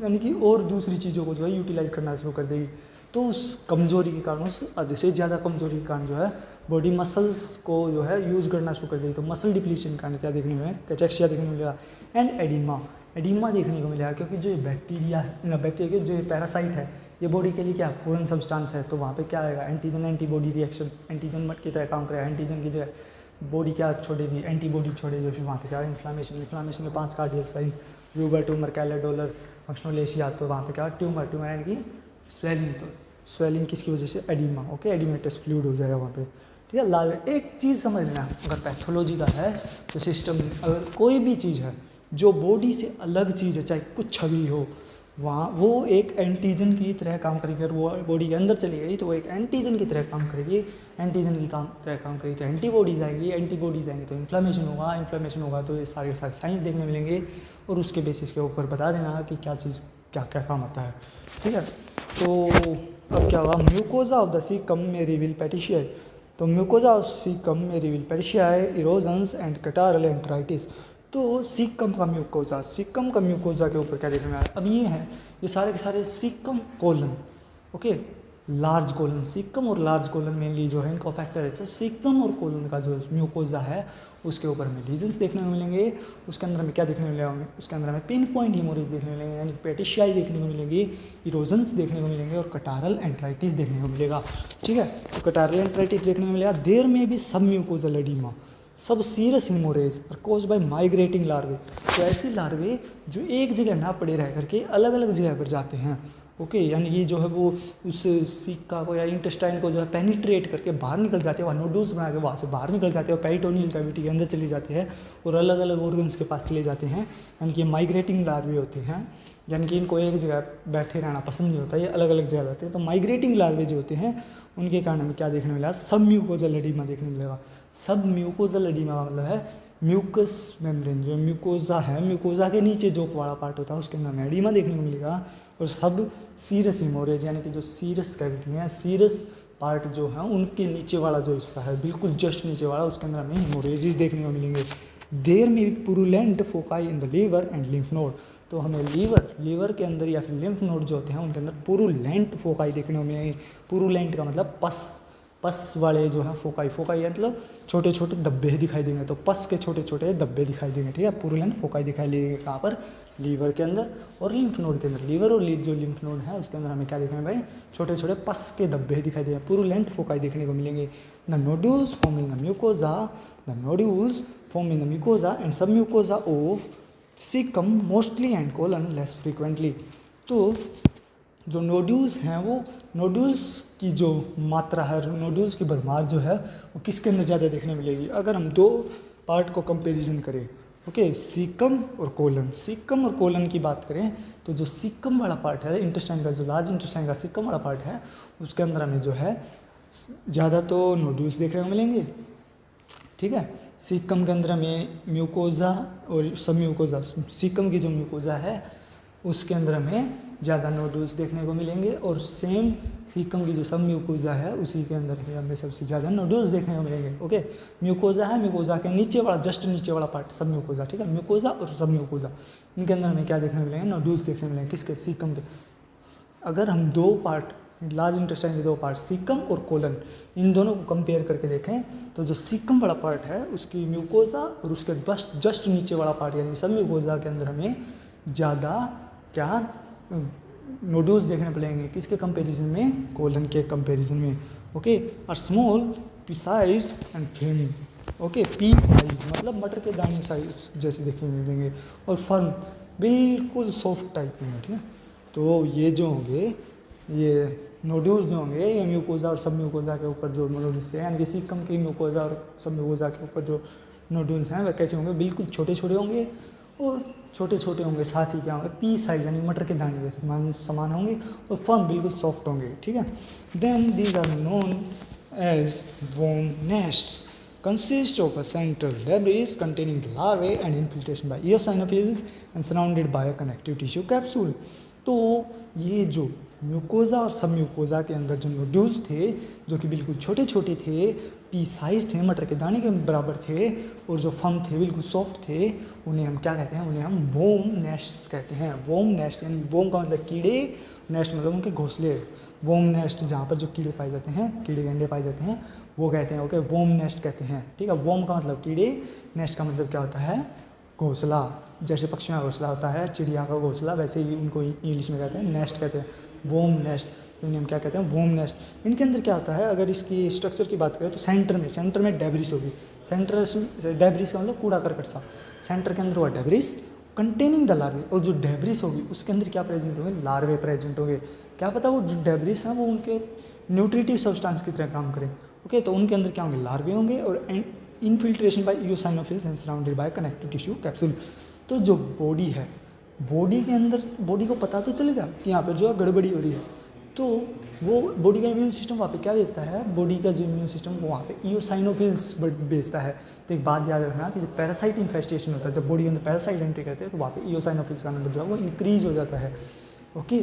यानी कि और दूसरी चीज़ों को जो है यूटिलाइज करना शुरू कर देगी। तो उस कमज़ोरी के कारण, उस हद से ज़्यादा कमज़ोरी के कारण जो है बॉडी मसल्स को जो है यूज़ करना शुरू कर देगी। तो मसल डिप्लीशन के कारण क्या देखने में, कैचेक्सिया देखने को मिलेगा। एंड एडिमा देखने को मिलेगा, क्योंकि जो बैक्टीरिया के जो पैरासाइट है ये बॉडी के लिए क्या फॉरेन सब्सटेंस है, तो वहाँ पे क्या आएगा, एंटीजन एंटीबॉडी रिएक्शन, एंटीजन की तरह काम करेगा। एंटीजन की जगह बॉडी क्या छोड़ेगी, एंटीबॉडी छोड़ेगी, फिर वहाँ पे क्या इन्फ्लामेशन में 5 कार्डियल साइन, रूबर, ट्यूमर, कैलेडोलर, फंक्शनल एशिया। तो वहाँ पे क्या ट्यूमर यानी कि स्वेलिंग, तो स्वेलिंग किसकी वजह से, एडिमा, ओके। एडिमेटस फ्लूइड हो जाएगा वहाँ पे, ठीक है। लार्वे, एक चीज़ समझ लेना, अगर पैथोलॉजी का है तो सिस्टम, अगर कोई भी चीज़ है जो बॉडी से अलग चीज़ है, चाहे कुछ भी हो, वहाँ वो एक एंटीजन की तरह काम करेगी। अगर वो बॉडी के अंदर चली गई तो वो एक एंटीजन की तरह काम करेगी, एंटीजन की तरह काम करेगी तो एंटीबॉडीज़ आएंगी तो इन्फ्लेमेशन होगा तो ये सारे साइंस देखने मिलेंगे, और उसके बेसिस के ऊपर बता देना कि क्या चीज़ क्या काम आता है, ठीक है। तो अब क्या होगा, म्यूकोजा ऑफ द सीकम में रिवील पेटिशियाई। तो म्यूकोजा ऑफ सीकम में रिवील पेटिशियाई, इरोजन्स एंड कटारल एंट्राइटिस। तो सीकम का म्यूकोजा, सीकम का म्यूकोजा के ऊपर क्या देखने में आया, अब ये है ये सारे के सारे caecum colon, okay, large colon, caecum और लार्ज कोलन मेनली जो है इनको अफेक्ट कर रहे थे। सीकम और कोलन का जो म्यूकोजा है उसके ऊपर हमें लीजन्स देखने को मिलेंगे, उसके अंदर हमें क्या देखने को मिलेगा, उसके अंदर हमें पिन पॉइंट हीमोरेज देखने को मिलेंगे, यानी पेटिशियाई देखने को मिलेंगी, इरोजन्स देखने को मिलेंगे और कटारल एंट्राइटिस देखने को मिलेगा। ठीक है, तो कटारल एंट्राइटिस देखने को मिलेगा। देर में भी सब म्यूकोजल एडिमा, सब सीरस हीमोरेज और कोज बाय माइग्रेटिंग लार्वे, तो ऐसे लार्वे जो एक जगह ना पड़े रह करके अलग अलग जगह पर जाते हैं, ओके, यानी ये जो है वो उस सिक्का को या इंटेस्टाइन को जो है पेनिट्रेट करके बाहर निकल जाते हैं, वहाँ नोडल्स बना के वहाँ से बाहर निकल जाते हैं और पेरिटोनियल कैविटी के अंदर चले जाते हैं और अलग अलग ऑर्गन्स के पास चले जाते हैं, यानी कि माइग्रेटिंग लार्वे होते हैं, यानी कि इनको एक जगह बैठे रहना पसंद नहीं होता, ये अलग अलग जगह जाते हैं। तो माइग्रेटिंग लार्वे जो होते हैं उनके कारण हमें क्या देखने मिला, सब म्यूकोजल एडिमा देखने मिलेगा। सब म्यूकोजल एडिमा का मतलब है म्यूकस मेम्ब्रेन, जो म्यूकोजा है, म्यूकोजा के नीचे जो वाला पार्ट होता है उसके अंदर हमें एडिमा देखने को मिलेगा। और सब सीरस हीमोरेज, यानी कि जो सीरस कैविटी है, सीरस पार्ट जो है उनके नीचे वाला जो हिस्सा है, बिल्कुल जस्ट नीचे वाला, उसके अंदर हमें हीमोरेजेस देखने को मिलेंगे। देर में भी purulent foci in the liver and lymph node, तो हमें लीवर के अंदर या फिर लिम्फ नोड जो होते हैं उनके अंदर पुरुलेंट फोकाई देखने को मिलेंगे। पुरुलेंट का मतलब पस वाले जो है फोकाई मतलब छोटे छोटे धब्बे दिखाई देंगे, तो पस के छोटे छोटे धब्बे दिखाई देंगे। ठीक है, पुरुलेंट फोकाई दिखाई देंगे कहाँ पर, लीवर के अंदर और लिम्फ नोड के अंदर। लीवर और जो लिम्फ नोड है उसके अंदर हमें क्या देखने भाई, छोटे छोटे पस के धब्बे दिखाई देंगे, पुरुलेंट फोकाई देखने को मिलेंगे। The nodules form in the mucosa, the nodules form in the mucosa and submucosa of caecum mostly and colon less frequently. तो जो नोड्यूल्स हैं वो नोड्यूल्स की जो मात्रा है, नोड्यूल्स की भरमार जो है वो किसके अंदर ज़्यादा देखने मिलेगी, अगर हम दो पार्ट को कंपैरिजन करें, ओके, सीकम और कोलन। सीकम और कोलन की बात करें तो जो सीकम वाला पार्ट है इंटेस्टाइन का, जो लार्ज इंटेस्टाइन का सीकम वाला पार्ट है उसके अंदर हमें जो है ज़्यादा तो नोड्यूल्स देखने को मिलेंगे। ठीक है, सीकम के अंदर हमें म्यूकोजा और सब म्यूकोजा, सीकम की जो म्यूकोजा है उसके अंदर हमें ज़्यादा नोड्यूल्स देखने को मिलेंगे और सेम सीकम की जो सब म्यूकोजा है उसी के अंदर ही हमें सबसे ज़्यादा नोड्यूल्स देखने को मिलेंगे। ओके, म्यूकोजा है, म्यूकोजा के नीचे वाला, जस्ट नीचे वाला पार्ट सब म्यूकोजा। ठीक है, म्यूकोजा और सब म्यूकोजा इनके अंदर हमें क्या देखने मिलेंगे, नोड्यूल्स देखने मिलेंगे। किसके, सीकम के। अगर हम दो पार्ट, लार्ज इंटेस्टाइन के दो पार्ट सीकम और कोलन, इन दोनों को कंपेयर करके देखें तो जो सीकम वाला पार्ट है उसकी म्यूकोजा और उसके बस जस्ट नीचे वाला पार्ट यानी सब म्यूकोजा के अंदर हमें ज़्यादा क्या नोड्यूल्स देखने पड़ेंगे, किसके कंपैरिजन में, कोलन के कंपैरिजन में। ओके, और small pea size and fin, okay, pea size मतलब मटर के दाने साइज जैसे देखने मिलेंगे और फर्म बिल्कुल सॉफ्ट टाइप में। ठीक है, तो ये जो होंगे, ये नोड्यूल्स जो होंगे ये म्यूकोजा और सब म्यूकोजा के ऊपर जो नोड्यूल्स हैं, यानी कि सीकम के म्यूकोजा और सब म्यूकोजा के ऊपर जो नोड्यूल्स हैं वह कैसे होंगे, बिल्कुल छोटे छोटे होंगे और छोटे छोटे होंगे, साथ ही क्या होंगे, पी साइज यानी मटर के दाने जैसे समान होंगे और फर्म बिल्कुल सॉफ्ट होंगे। ठीक है, then these are known as worm nests, consist of a central debris containing the larvae and infiltration by eosinophils and surrounded by a connective tissue capsule। तो ये जो म्यूकोजा और सब म्यूकोजा के अंदर जो नोड्यूल्स थे जो कि बिल्कुल छोटे छोटे थे, पी साइज थे, मटर के दाने के बराबर थे और जो फर्म थे बिल्कुल सॉफ्ट थे, उन्हें हम क्या कहते हैं, उन्हें हम वोम नेस्ट्स कहते हैं। वोम नेस्ट यानी वोम का मतलब कीड़े, नेस्ट मतलब उनके घोंसले। वोम नेस्ट जहाँ पर जो कीड़े पाए जाते हैं, कीड़े के अंडे पाए जाते हैं वो कहते हैं, ओके, वोम नेस्ट कहते हैं। ठीक है, वोम का मतलब कीड़े, नेस्ट का मतलब क्या होता है, घोंसला। जैसे पक्षियों का घोंसला होता है, चिड़िया का घोंसला, वैसे ही उनको इंग्लिश में कहते हैं नेस्ट कहते हैं, वोम नेस्ट। इन्हें हम क्या कहते हैं, वोम नेस्ट। इनके अंदर क्या होता है, अगर इसकी स्ट्रक्चर की बात करें तो सेंटर में डेब्रिस होगी। डेब्रिस का मतलब कूड़ा करकट सा, सेंटर के अंदर हुआ डेब्रिस कंटेनिंग द लार्वे, और जो डेब्रिस होगी उसके अंदर क्या प्रेजेंट होंगे, लार्वे प्रेजेंट होंगे। क्या पता वो जो डेब्रिस हैं वो उनके न्यूट्रिटिव सब्सटेंस की तरह काम करें। ओके, तो उनके अंदर क्या होंगे, लार्वे होंगे और infiltration by eosinophils and surrounded by connective tissue capsule. तो जो बॉडी है, बॉडी के अंदर बॉडी को पता तो चलेगा कि यहाँ पर जो है गड़बड़ी हो रही है, तो वो बॉडी का इम्यून सिस्टम वहाँ पे क्या भेजता है, बॉडी का जो इम्यून सिस्टम वो वहाँ पे ईओसाइनोफिल्स भेजता है। तो एक बात याद रखना कि जब पैरासाइट इन्फेस्टेशन होता है, जब बॉडी के अंदर पैरासाइट एंट्री करते हैं तो वहाँ पे ईओसाइनोफिल्स का नंबर जो है वो इंक्रीज हो जाता है। ओके,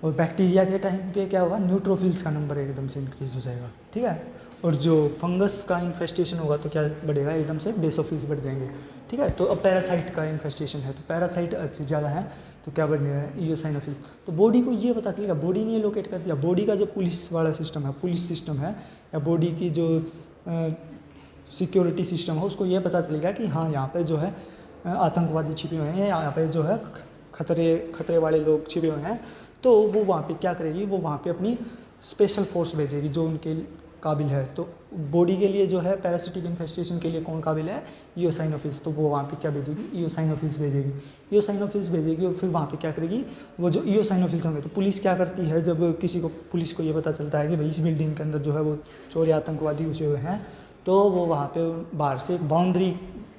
और बैक्टीरिया के टाइम पे क्या होगा, न्यूट्रोफिल्स का नंबर एकदम से इंक्रीज हो जाएगा। ठीक है, और जो फंगस का इन्फेस्टेशन होगा तो क्या बढ़ेगा, एकदम से बेसोफिल्स बढ़ जाएंगे। ठीक है। तो अब पैरासाइट का इन्फेस्टेशन है, तो पैरासाइट से ज़्यादा है तो क्या बढ़ने है, ईओसाइनोफिल्स। तो बॉडी को ये पता चलेगा, बॉडी ने लोकेट कर दिया, बॉडी का जो पुलिस वाला सिस्टम है, पुलिस सिस्टम है, या बॉडी की जो सिक्योरिटी सिस्टम है, उसको ये पता चलेगा कि हाँ यहाँ पे जो है आतंकवादी छिपे हुए हैं, यहाँ पे जो है खतरे वाले लोग छिपे हुए हैं। तो वो वहाँ पे क्या करेगी, वो वहाँ पे अपनी स्पेशल फोर्स भेजेगी जो उनके काबिल है। तो बॉडी के लिए जो है पैरासिटिक इन्फेस्टेशन के लिए कौन काबिल है, ईओसाइनोफिल्स। तो वो वहाँ पे क्या भेजेगी, ईओसाइनोफिल्स भेजेगी, ईओसाइनोफिल्स भेजेगी। और फिर वहाँ पे क्या करेगी, वो जो ईओसाइनोफिल्स होंगे, तो पुलिस क्या करती है, जब किसी को, पुलिस को ये पता चलता है कि भाई इस बिल्डिंग के अंदर जो है वो चोर या आतंकवादी घुसे हुए हैं, तो वो वहाँ पे बाहर से एक बाउंड्री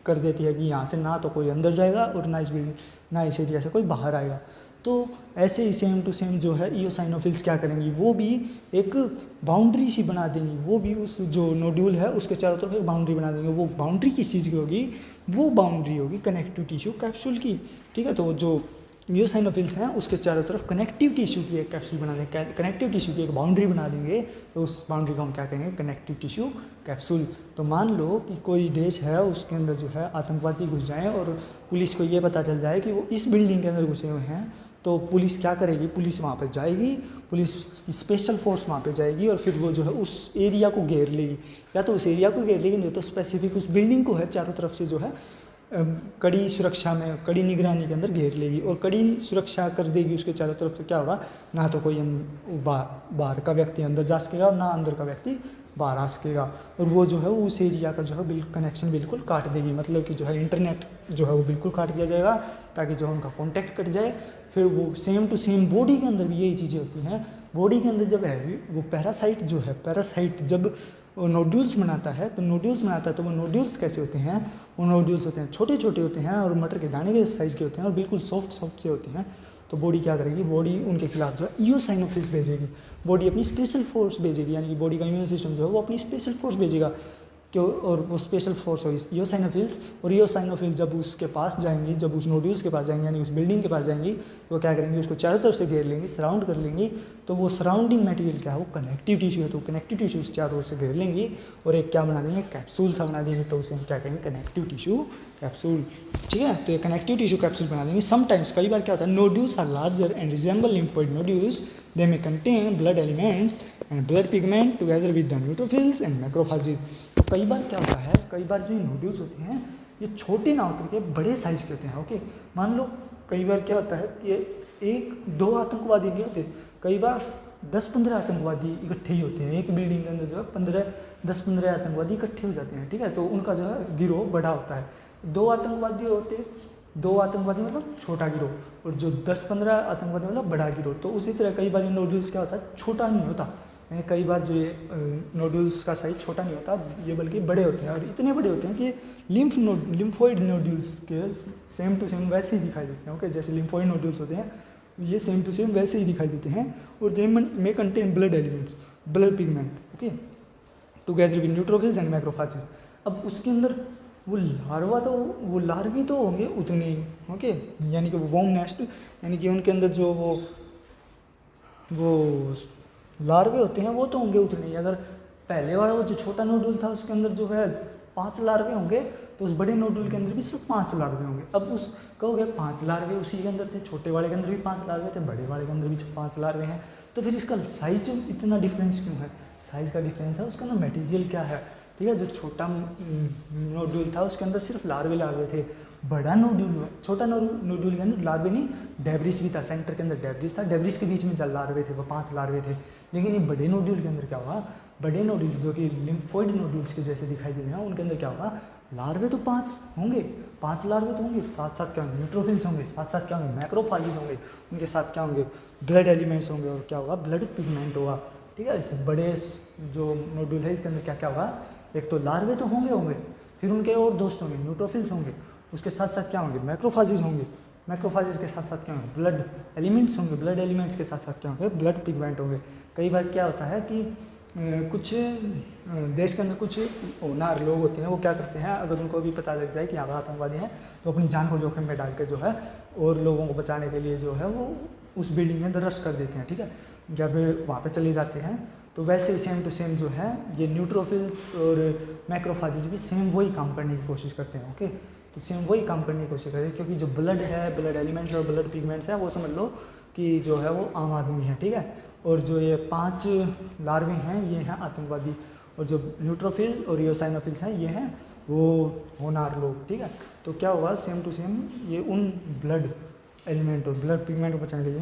कर देती है कि यहाँ से ना तो कोई अंदर जाएगा और ना इस बिल्डिंग, ना इस एरिया से कोई बाहर आएगा। तो ऐसे ही सेम टू सेम जो है ईओसाइनोफिल्स क्या करेंगी, वो भी एक बाउंड्री सी बना देंगी, वो भी उस जो नोड्यूल है उसके चारों तरफ एक बाउंड्री बना देंगे। वो बाउंड्री किस चीज़ की होगी, वो बाउंड्री होगी कनेक्टिव टिश्यू कैप्सूल की, ठीक है। तो जो ईओसाइनोफिल्स हैं उसके चारों तरफ कनेक्टिव टिश्यू की एक कैप्सूल बना देंगे, कनेक्टिव टिश्यू की एक बाउंड्री बना देंगे। तो उस बाउंड्री को हम क्या कहेंगे, कनेक्टिव टिश्यू कैप्सूल। तो मान लो कि कोई देश है, उसके अंदर जो है आतंकवादी घुस जाएँ और पुलिस को ये पता चल जाए कि वो इस बिल्डिंग के अंदर घुसे हुए हैं, तो पुलिस क्या करेगी, पुलिस वहाँ पर जाएगी, पुलिस की स्पेशल फोर्स वहाँ पे जाएगी और फिर वो जो है उस एरिया को घेर लेगी, या तो उस एरिया को घेर लेगी, नहीं तो स्पेसिफिक उस बिल्डिंग को है चारों तरफ से जो है कड़ी सुरक्षा में, कड़ी निगरानी के अंदर घेर लेगी और कड़ी सुरक्षा कर देगी उसके चारों तरफ से। क्या होगा, ना तो कोई बाहर का व्यक्ति अंदर जा सकेगा और ना अंदर का व्यक्ति बाहर आ सकेगा। और वो जो है उस एरिया का जो है कनेक्शन बिल्कुल काट देगी, मतलब कि जो है इंटरनेट जो है वो बिल्कुल काट दिया जाएगा, ताकि जो उनका कॉन्टैक्ट कट जाए। फिर वो सेम टू सेम बॉडी के अंदर भी यही चीज़ें होती हैं। बॉडी के अंदर जब है वो पैरासाइट जो है, पैरासाइट जब नोड्यूल्स बनाता है, तो नोड्यूल्स बनाता है, तो वो नोड्यूल्स कैसे होते हैं, वो नोड्यूल्स होते हैं छोटे छोटे होते हैं और मटर के दाने के साइज़ के होते हैं और बिल्कुल सॉफ्ट से होते हैं। तो बॉडी क्या करेगी, बॉडी उनके खिलाफ जो है ईओसाइनोफिल्स भेजेगी, बॉडी अपनी स्पेशल फोर्स भेजेगी, यानी कि बॉडी का इम्यून सिस्टम जो है वो अपनी स्पेशल फोर्स भेजेगा क्यों, और वो स्पेशल फोर्स होगी ईओसाइनोफिल्स। और ईओसाइनोफिल्स जब उसके पास जाएंगी, जब उस नोड्यूल्स के पास जाएंगी, यानी उस बिल्डिंग के पास जाएंगी, तो वो क्या करेंगे, उसको चारों तरफ से घेर लेंगी, सराउंड कर लेंगी। तो वो सराउंडिंग मटेरियल क्या है, वो कनेक्टिव टिश्यू है, तो कनेक्टिव टिश्यू चारों ओर से घेर लेंगी और एक क्या बना देंगे, कैप्सूल सा बना देंगे। तो उसे हम क्या कहेंगे, कनेक्टिव टिश्यू कैप्सूल, ठीक है। तो ये कनेक्टिव टिश्यू कैप्सूल बना देंगे। समटाइम्स, कई बार क्या होता है, nodules are larger and resemble lymphoid nodules, they may contain blood elements and blood pigment together with the neutrophils and macrophages. तो कई बार क्या होता है, कई बार जो नोड्यूल्स होते हैं ये छोटे ना होकर के बड़े साइज के होते हैं। ओके, मान लो कई बार क्या होता है कि एक दो आतंकवादी नहीं होते, कई बार 10-15 आतंकवादी इकट्ठे ही होते हैं। एक बिल्डिंग के अंदर जो है 10-15 आतंकवादी इकट्ठे हो जाते हैं, ठीक है। तो उनका जो है गिरोह बड़ा होता है। दो आतंकवादी मतलब छोटा गिरोह, और जो 10-15 आतंकवादी मतलब बड़ा गिरोह। तो उसी तरह कई बार नोड्यूल्स क्या होता है, छोटा नहीं होता, कई बार जो ये नोड्यूल्स का साइज छोटा नहीं होता, ये बल्कि बड़े होते हैं और इतने बड़े होते हैं कि लिम्फोइड नोड्यूल्स के सेम टू सेम वैसे ही दिखाई देते हैं। ओके, जैसे लिम्फोइड नोड्यूल्स होते हैं ये सेम टू सेम वैसे ही दिखाई देते हैं। और दे may contain blood elements, blood pigment, okay, together with neutrophils and macrophages. अब उसके अंदर वो लार्वी तो होंगे उतने ही, ओके, यानी कि वो वॉर्म नेस्ट, यानी कि उनके अंदर जो वो लार्वे होते हैं वो तो होंगे उतने ही। अगर पहले वाला वो जो छोटा नोड्यूल था उसके अंदर जो है 5 लार्वे होंगे, तो उस बड़े नोड्यूल के अंदर भी सिर्फ 5 लार्वे होंगे। अब उस कहोगे 5 लार्वे उसी के अंदर थे, छोटे वाले के अंदर भी 5 लार्वे थे, बड़े वाले के अंदर भी 5 लार्वे हैं, तो फिर इसका साइज इतना डिफरेंस क्यों है? साइज़ का डिफरेंस है उसका ना मटेरियल क्या है, ठीक है। जो छोटा नोड्यूल था उसके अंदर सिर्फ लार्वे थे, बड़ा नोड्यूल, छोटा नोड्यूल के अंदर लार्वे नहीं, डेब्रिस भी था, सेंटर के अंदर डेब्रिस था, डेब्रिस के बीच में लार्वे थे, वो 5 लार्वे थे। लेकिन ये बड़े नोड्यूल के अंदर क्या हुआ, बड़े नोड्यूल जो कि लिम्फोइड नोड्यूल्स के जैसे दिखाई दे रहे हैं, उनके अंदर क्या होगा, लार्वे तो 5 होंगे, 5 लार्वे तो होंगे, साथ साथ क्या होंगे, न्यूट्रोफिल्स होंगे, साथ साथ क्या होंगे, मैक्रोफेजेस होंगे, उनके साथ क्या होंगे, ब्लड एलिमेंट्स होंगे, और क्या होगा, ब्लड पिगमेंट होगा, ठीक है। इस बड़े जो नोड्यूल है इसके अंदर क्या क्या होगा, एक तो लार्वे तो होंगे, फिर उनके और दोस्त होंगे, न्यूट्रोफिल्स होंगे, उसके साथ साथ क्या होंगे, मैक्रोफेजेस होंगे, मैक्रोफेजेस के साथ साथ क्या होंगे, ब्लड एलिमेंट्स होंगे, ब्लड एलिमेंट्स के साथ साथ क्या होंगे, ब्लड पिगमेंट होंगे। कई बार क्या होता है कि कुछ देश के अंदर कुछ होनहार लोग होते हैं, वो क्या करते हैं, अगर उनको भी पता लग जाए कि यहाँ पर आतंकवादी हैं, तो अपनी जान को जोखिम में डाल के जो है और लोगों को बचाने के लिए जो है वो उस बिल्डिंग में अंदर रश कर देते हैं, ठीक है, या फिर वहाँ पे चले जाते हैं। तो वैसे सेम टू सेम जो है ये न्यूट्रोफिल्स और मैक्रोफेजेस भी सेम वही काम करने की कोशिश करते हैं। ओके, तो सेम वही काम करने की कोशिश करें, क्योंकि जो ब्लड है, ब्लड एलिमेंट्स और ब्लड पिगमेंट्स हैं, वो समझ लो कि जो है वो आम आदमी है, ठीक है। और जो ये 5 लार्वे हैं ये हैं आतंकवादी, और जो न्यूट्रोफिल और इयोसाइनोफिल्स हैं ये हैं वो होनहार लोग, ठीक है। तो क्या हुआ, सेम टू सेम ये उन ब्लड एलिमेंट और ब्लड पिगमेंट को बचाने के लिए,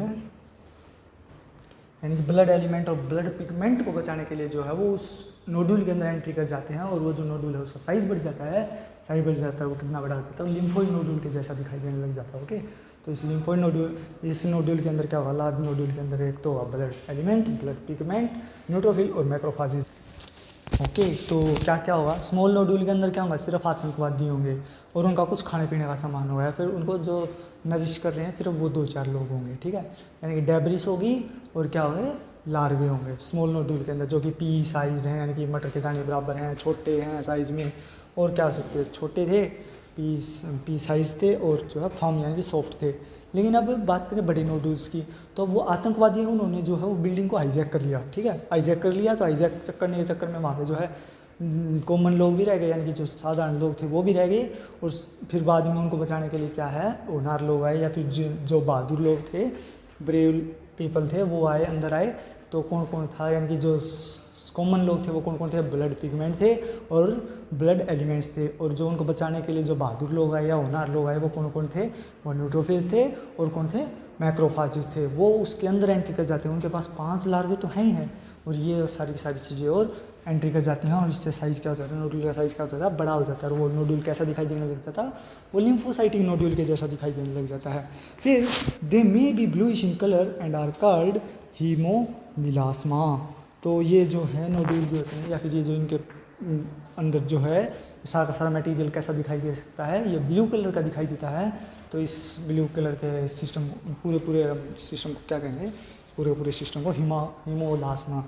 यानी कि ब्लड एलिमेंट और ब्लड पिगमेंट को बचाने के लिए जो है वो उस नोडुल के अंदर एंट्री कर जाते हैं, और वो जो नोडुल है उसका साइज़ बढ़ जाता है। साइज़ बढ़ जाता है, वो कितना बड़ा होता है, लिम्फोइड नोडुल के जैसा दिखाई देने लग जाता है, ओके। तो इस लिम्फोइड नोडुल, इस नोडुल के अंदर क्या होगा, लार्ज नोडुल के अंदर एक तो होगा blood element, blood pigment, neutrophil और मैक्रोफाजेज, ओके। तो क्या क्या होगा, स्मॉल नोडुल के अंदर क्या होगा, सिर्फ आतंकवादी होंगे और उनका कुछ खाने पीने का सामान होगा, या फिर उनको जो नरिश कर रहे हैं सिर्फ वो 2-4 लोग होंगे, ठीक है। यानी कि डेब्रिस होगी और क्या होंगे, लार्वे होंगे स्मॉल नोडुल के अंदर, जो कि पी साइज हैं, यानी कि मटर के दाने बराबर हैं, छोटे हैं साइज़ में, और क्या हो सकते हैं, छोटे थे, पी साइज़ थे, और जो है फॉर्म यानी कि सॉफ्ट थे। लेकिन अब बात करें बड़े नोडुल्स की, तो वो आतंकवादी हैं, उन्होंने जो है वो बिल्डिंग को हाईजैक कर लिया, ठीक है। हाईजैक कर लिया, तो हाईजैक करने के चक्कर में वहाँ पे जो है कॉमन लोग भी रह गए, यानी कि जो साधारण लोग थे वो भी रह गए, और फिर बाद में उनको बचाने के लिए क्या है, होनहार लोग आए, या फिर जो बहादुर लोग थे, ब्रेव पीपल थे, वो आए, अंदर आए। तो कौन कौन था, यानी कि जो कॉमन लोग थे वो कौन कौन थे, ब्लड पिगमेंट थे और ब्लड एलिमेंट्स थे, और जो उनको बचाने के लिए जो बहादुर लोग आए या होनहार लोग आए वो कौन कौन थे, वो न्यूट्रोफिल्स थे, और कौन थे, मैक्रोफाजेज थे। वो उसके अंदर एंट्री कर जाते हैं, उनके पास 5 लार्वे तो हैं ही हैं, और ये सारी की सारी चीज़ें और एंट्री कर जाती हैं, और इससे साइज़ क्या हो जाता है, नोडुल का साइज़ क्या होता है, बड़ा हो जाता है, और वो नोडुल कैसा दिखाई देने लग जाता है, वो लिम्फोसाइटिक नोडुल के जैसा दिखाई देने लग जाता है। फिर they may be bluish in colour and are called haemomelasma. तो ये जो है नोडुल जो होते हैं, या फिर ये जो इनके अंदर जो है सारा का सारा मटेरियल कैसा दिखाई दे सकता है, ये ब्लू कलर का दिखाई देता है। तो इस ब्लू कलर के सिस्टम, पूरे सिस्टम को क्या कहेंगे, पूरे सिस्टम को हीमोमिलास्मा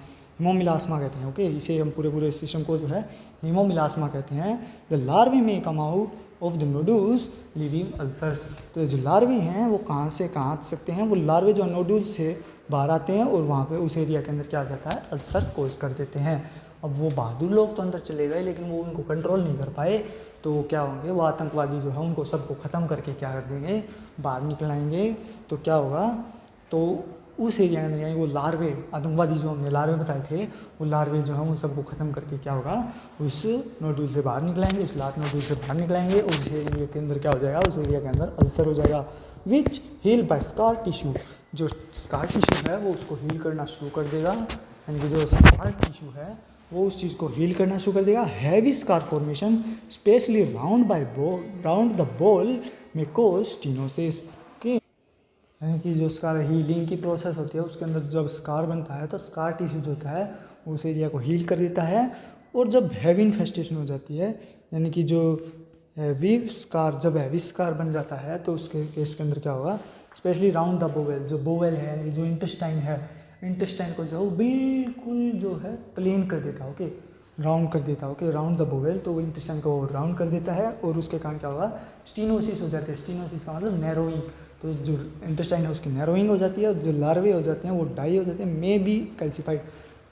कहते हैं, ओके। इसे हम पूरे सिस्टम को जो है हीमोमिलास्मा कहते हैं। The larvae may come out of the nodules leaving ulcers. तो जो लार्वे हैं वो कहाँ से कहाँ आ सकते हैं, वो लार्वे जो नोडुल्स से बाहर आते हैं, और वहाँ पे उस एरिया के अंदर क्या आ जाता है, अल्सर कोज कर देते हैं। अब वो बहादुर लोग तो अंदर चले गए, लेकिन वो उनको कंट्रोल नहीं कर पाए, तो क्या होंगे, वो आतंकवादी जो है उनको सबको ख़त्म करके क्या कर देंगे, बाहर निकल आएंगे। तो क्या होगा, तो उस एरिया के अंदर यानी वो लार्वे, आतंकवादी जो हमने लार्वे बताए थे, वो लार्वे जो है उन सबको ख़त्म करके क्या होगा, उस नोडुल से बाहर निकलाएंगे, उस लार्व नोडुल से बाहर निकलाएंगे, और उस एरिया के अंदर क्या हो जाएगा, उस एरिया के अंदर अल्सर हो जाएगा, विच हील बाय स्कार टिश्यू। जो स्कार टिश्यू है वो उसको हील करना शुरू कर देगा, यानी कि जो स्कार टिश्यू है वो उस चीज़ को हील करना शुरू कर देगा। Heavy scar formation specially round the ball में कोज स्टीनोसिस, ओके। यानी कि जो स्कार हीलिंग की प्रोसेस होती है उसके अंदर जब स्कार बनता है तो स्कार टिश्यू जो होता है उस एरिया को हील कर देता है। और जब हैवी इन्फेस्टेशन हो जाती है, यानी कि जो जब हैवी स्कार बन जाता है, तो उसके केस के अंदर क्या होगा, स्पेशली राउंड द बोवेल, जो बोवेल है यानी कि जो इंटेस्टाइन है, इंटेस्टाइन को जो है वो बिल्कुल जो है प्लेन कर देता है, ओके, राउंड कर देता है, ओके, राउंड द बोवेल। तो वो इंटेस्टाइन को राउंड कर देता है, और उसके कारण क्या होगा, स्टीनोसिस हो जाते हैं। स्टीनोसिस का मतलब नैरोइंग, तो जो इंटेस्टाइन है उसकी नैरोइंग हो जाती है, और जो लार्वे हो जाते हैं वो डाई हो जाते हैं, मे बी कैल्सीफाइड,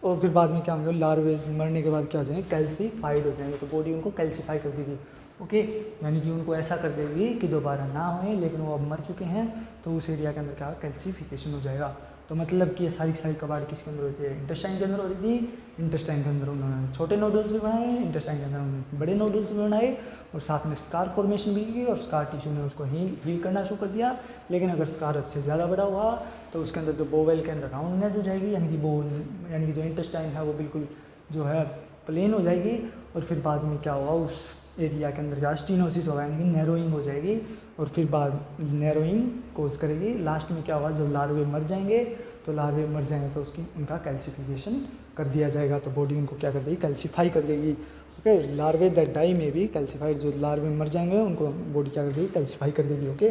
और फिर बाद में क्या होंगे, लार्वे मरने के बाद क्या हो जाएंगे, कैल्सीफाइड हो जाएंगे, तो बॉडी उनको कैल्सीफाई कर देगी, ओके। यानी कि उनको ऐसा कर देगी कि दोबारा ना होए, लेकिन वो अब मर चुके हैं, तो उस एरिया के अंदर क्या कैल्सीफिकेशन हो जाएगा। तो मतलब कि ये सारी कबाड़ किसके अंदर होती है, इंटेस्टाइन के अंदर हो रही थी। इंटेस्टाइन के अंदर उन्होंने छोटे नोडल्स भी बनाए, इंटेस्टाइन के अंदर उन्होंने बड़े नोडल्स भी बनाए, और साथ में स्कार फॉर्मेशन भी की, और स्कार टिश्यू ने उसको हील करना शुरू कर दिया। लेकिन अगर स्कार हद से ज़्यादा बड़ा हुआ तो उसके अंदर जो बोवेल के अंदर राउंडनेस हो जाएगी, यानी कि जो इंटेस्टाइन है वो बिल्कुल जो है प्लेन हो जाएगी, और फिर बाद में क्या होगा, उस एरिया के अंदर क्या स्टीनोसिस होगा, यानी कि नैरोइंग हो जाएगी, और फिर बाद नैरोइंग कोज करेगी। लास्ट में क्या होगा, जब लार्वे मर जाएंगे, तो लार्वे मर जाएंगे तो उनका कैल्सिफिकेशन कर दिया जाएगा, तो बॉडी उनको क्या कर देगी, कैल्सीफाई कर देगी, ओके। लार्वे दैट डाई में भी कैल्सीफाइड, जो लार्वे मर जाएंगे उनको बॉडी क्या कर देगी, कैल्सीफाई कर देगी, ओके।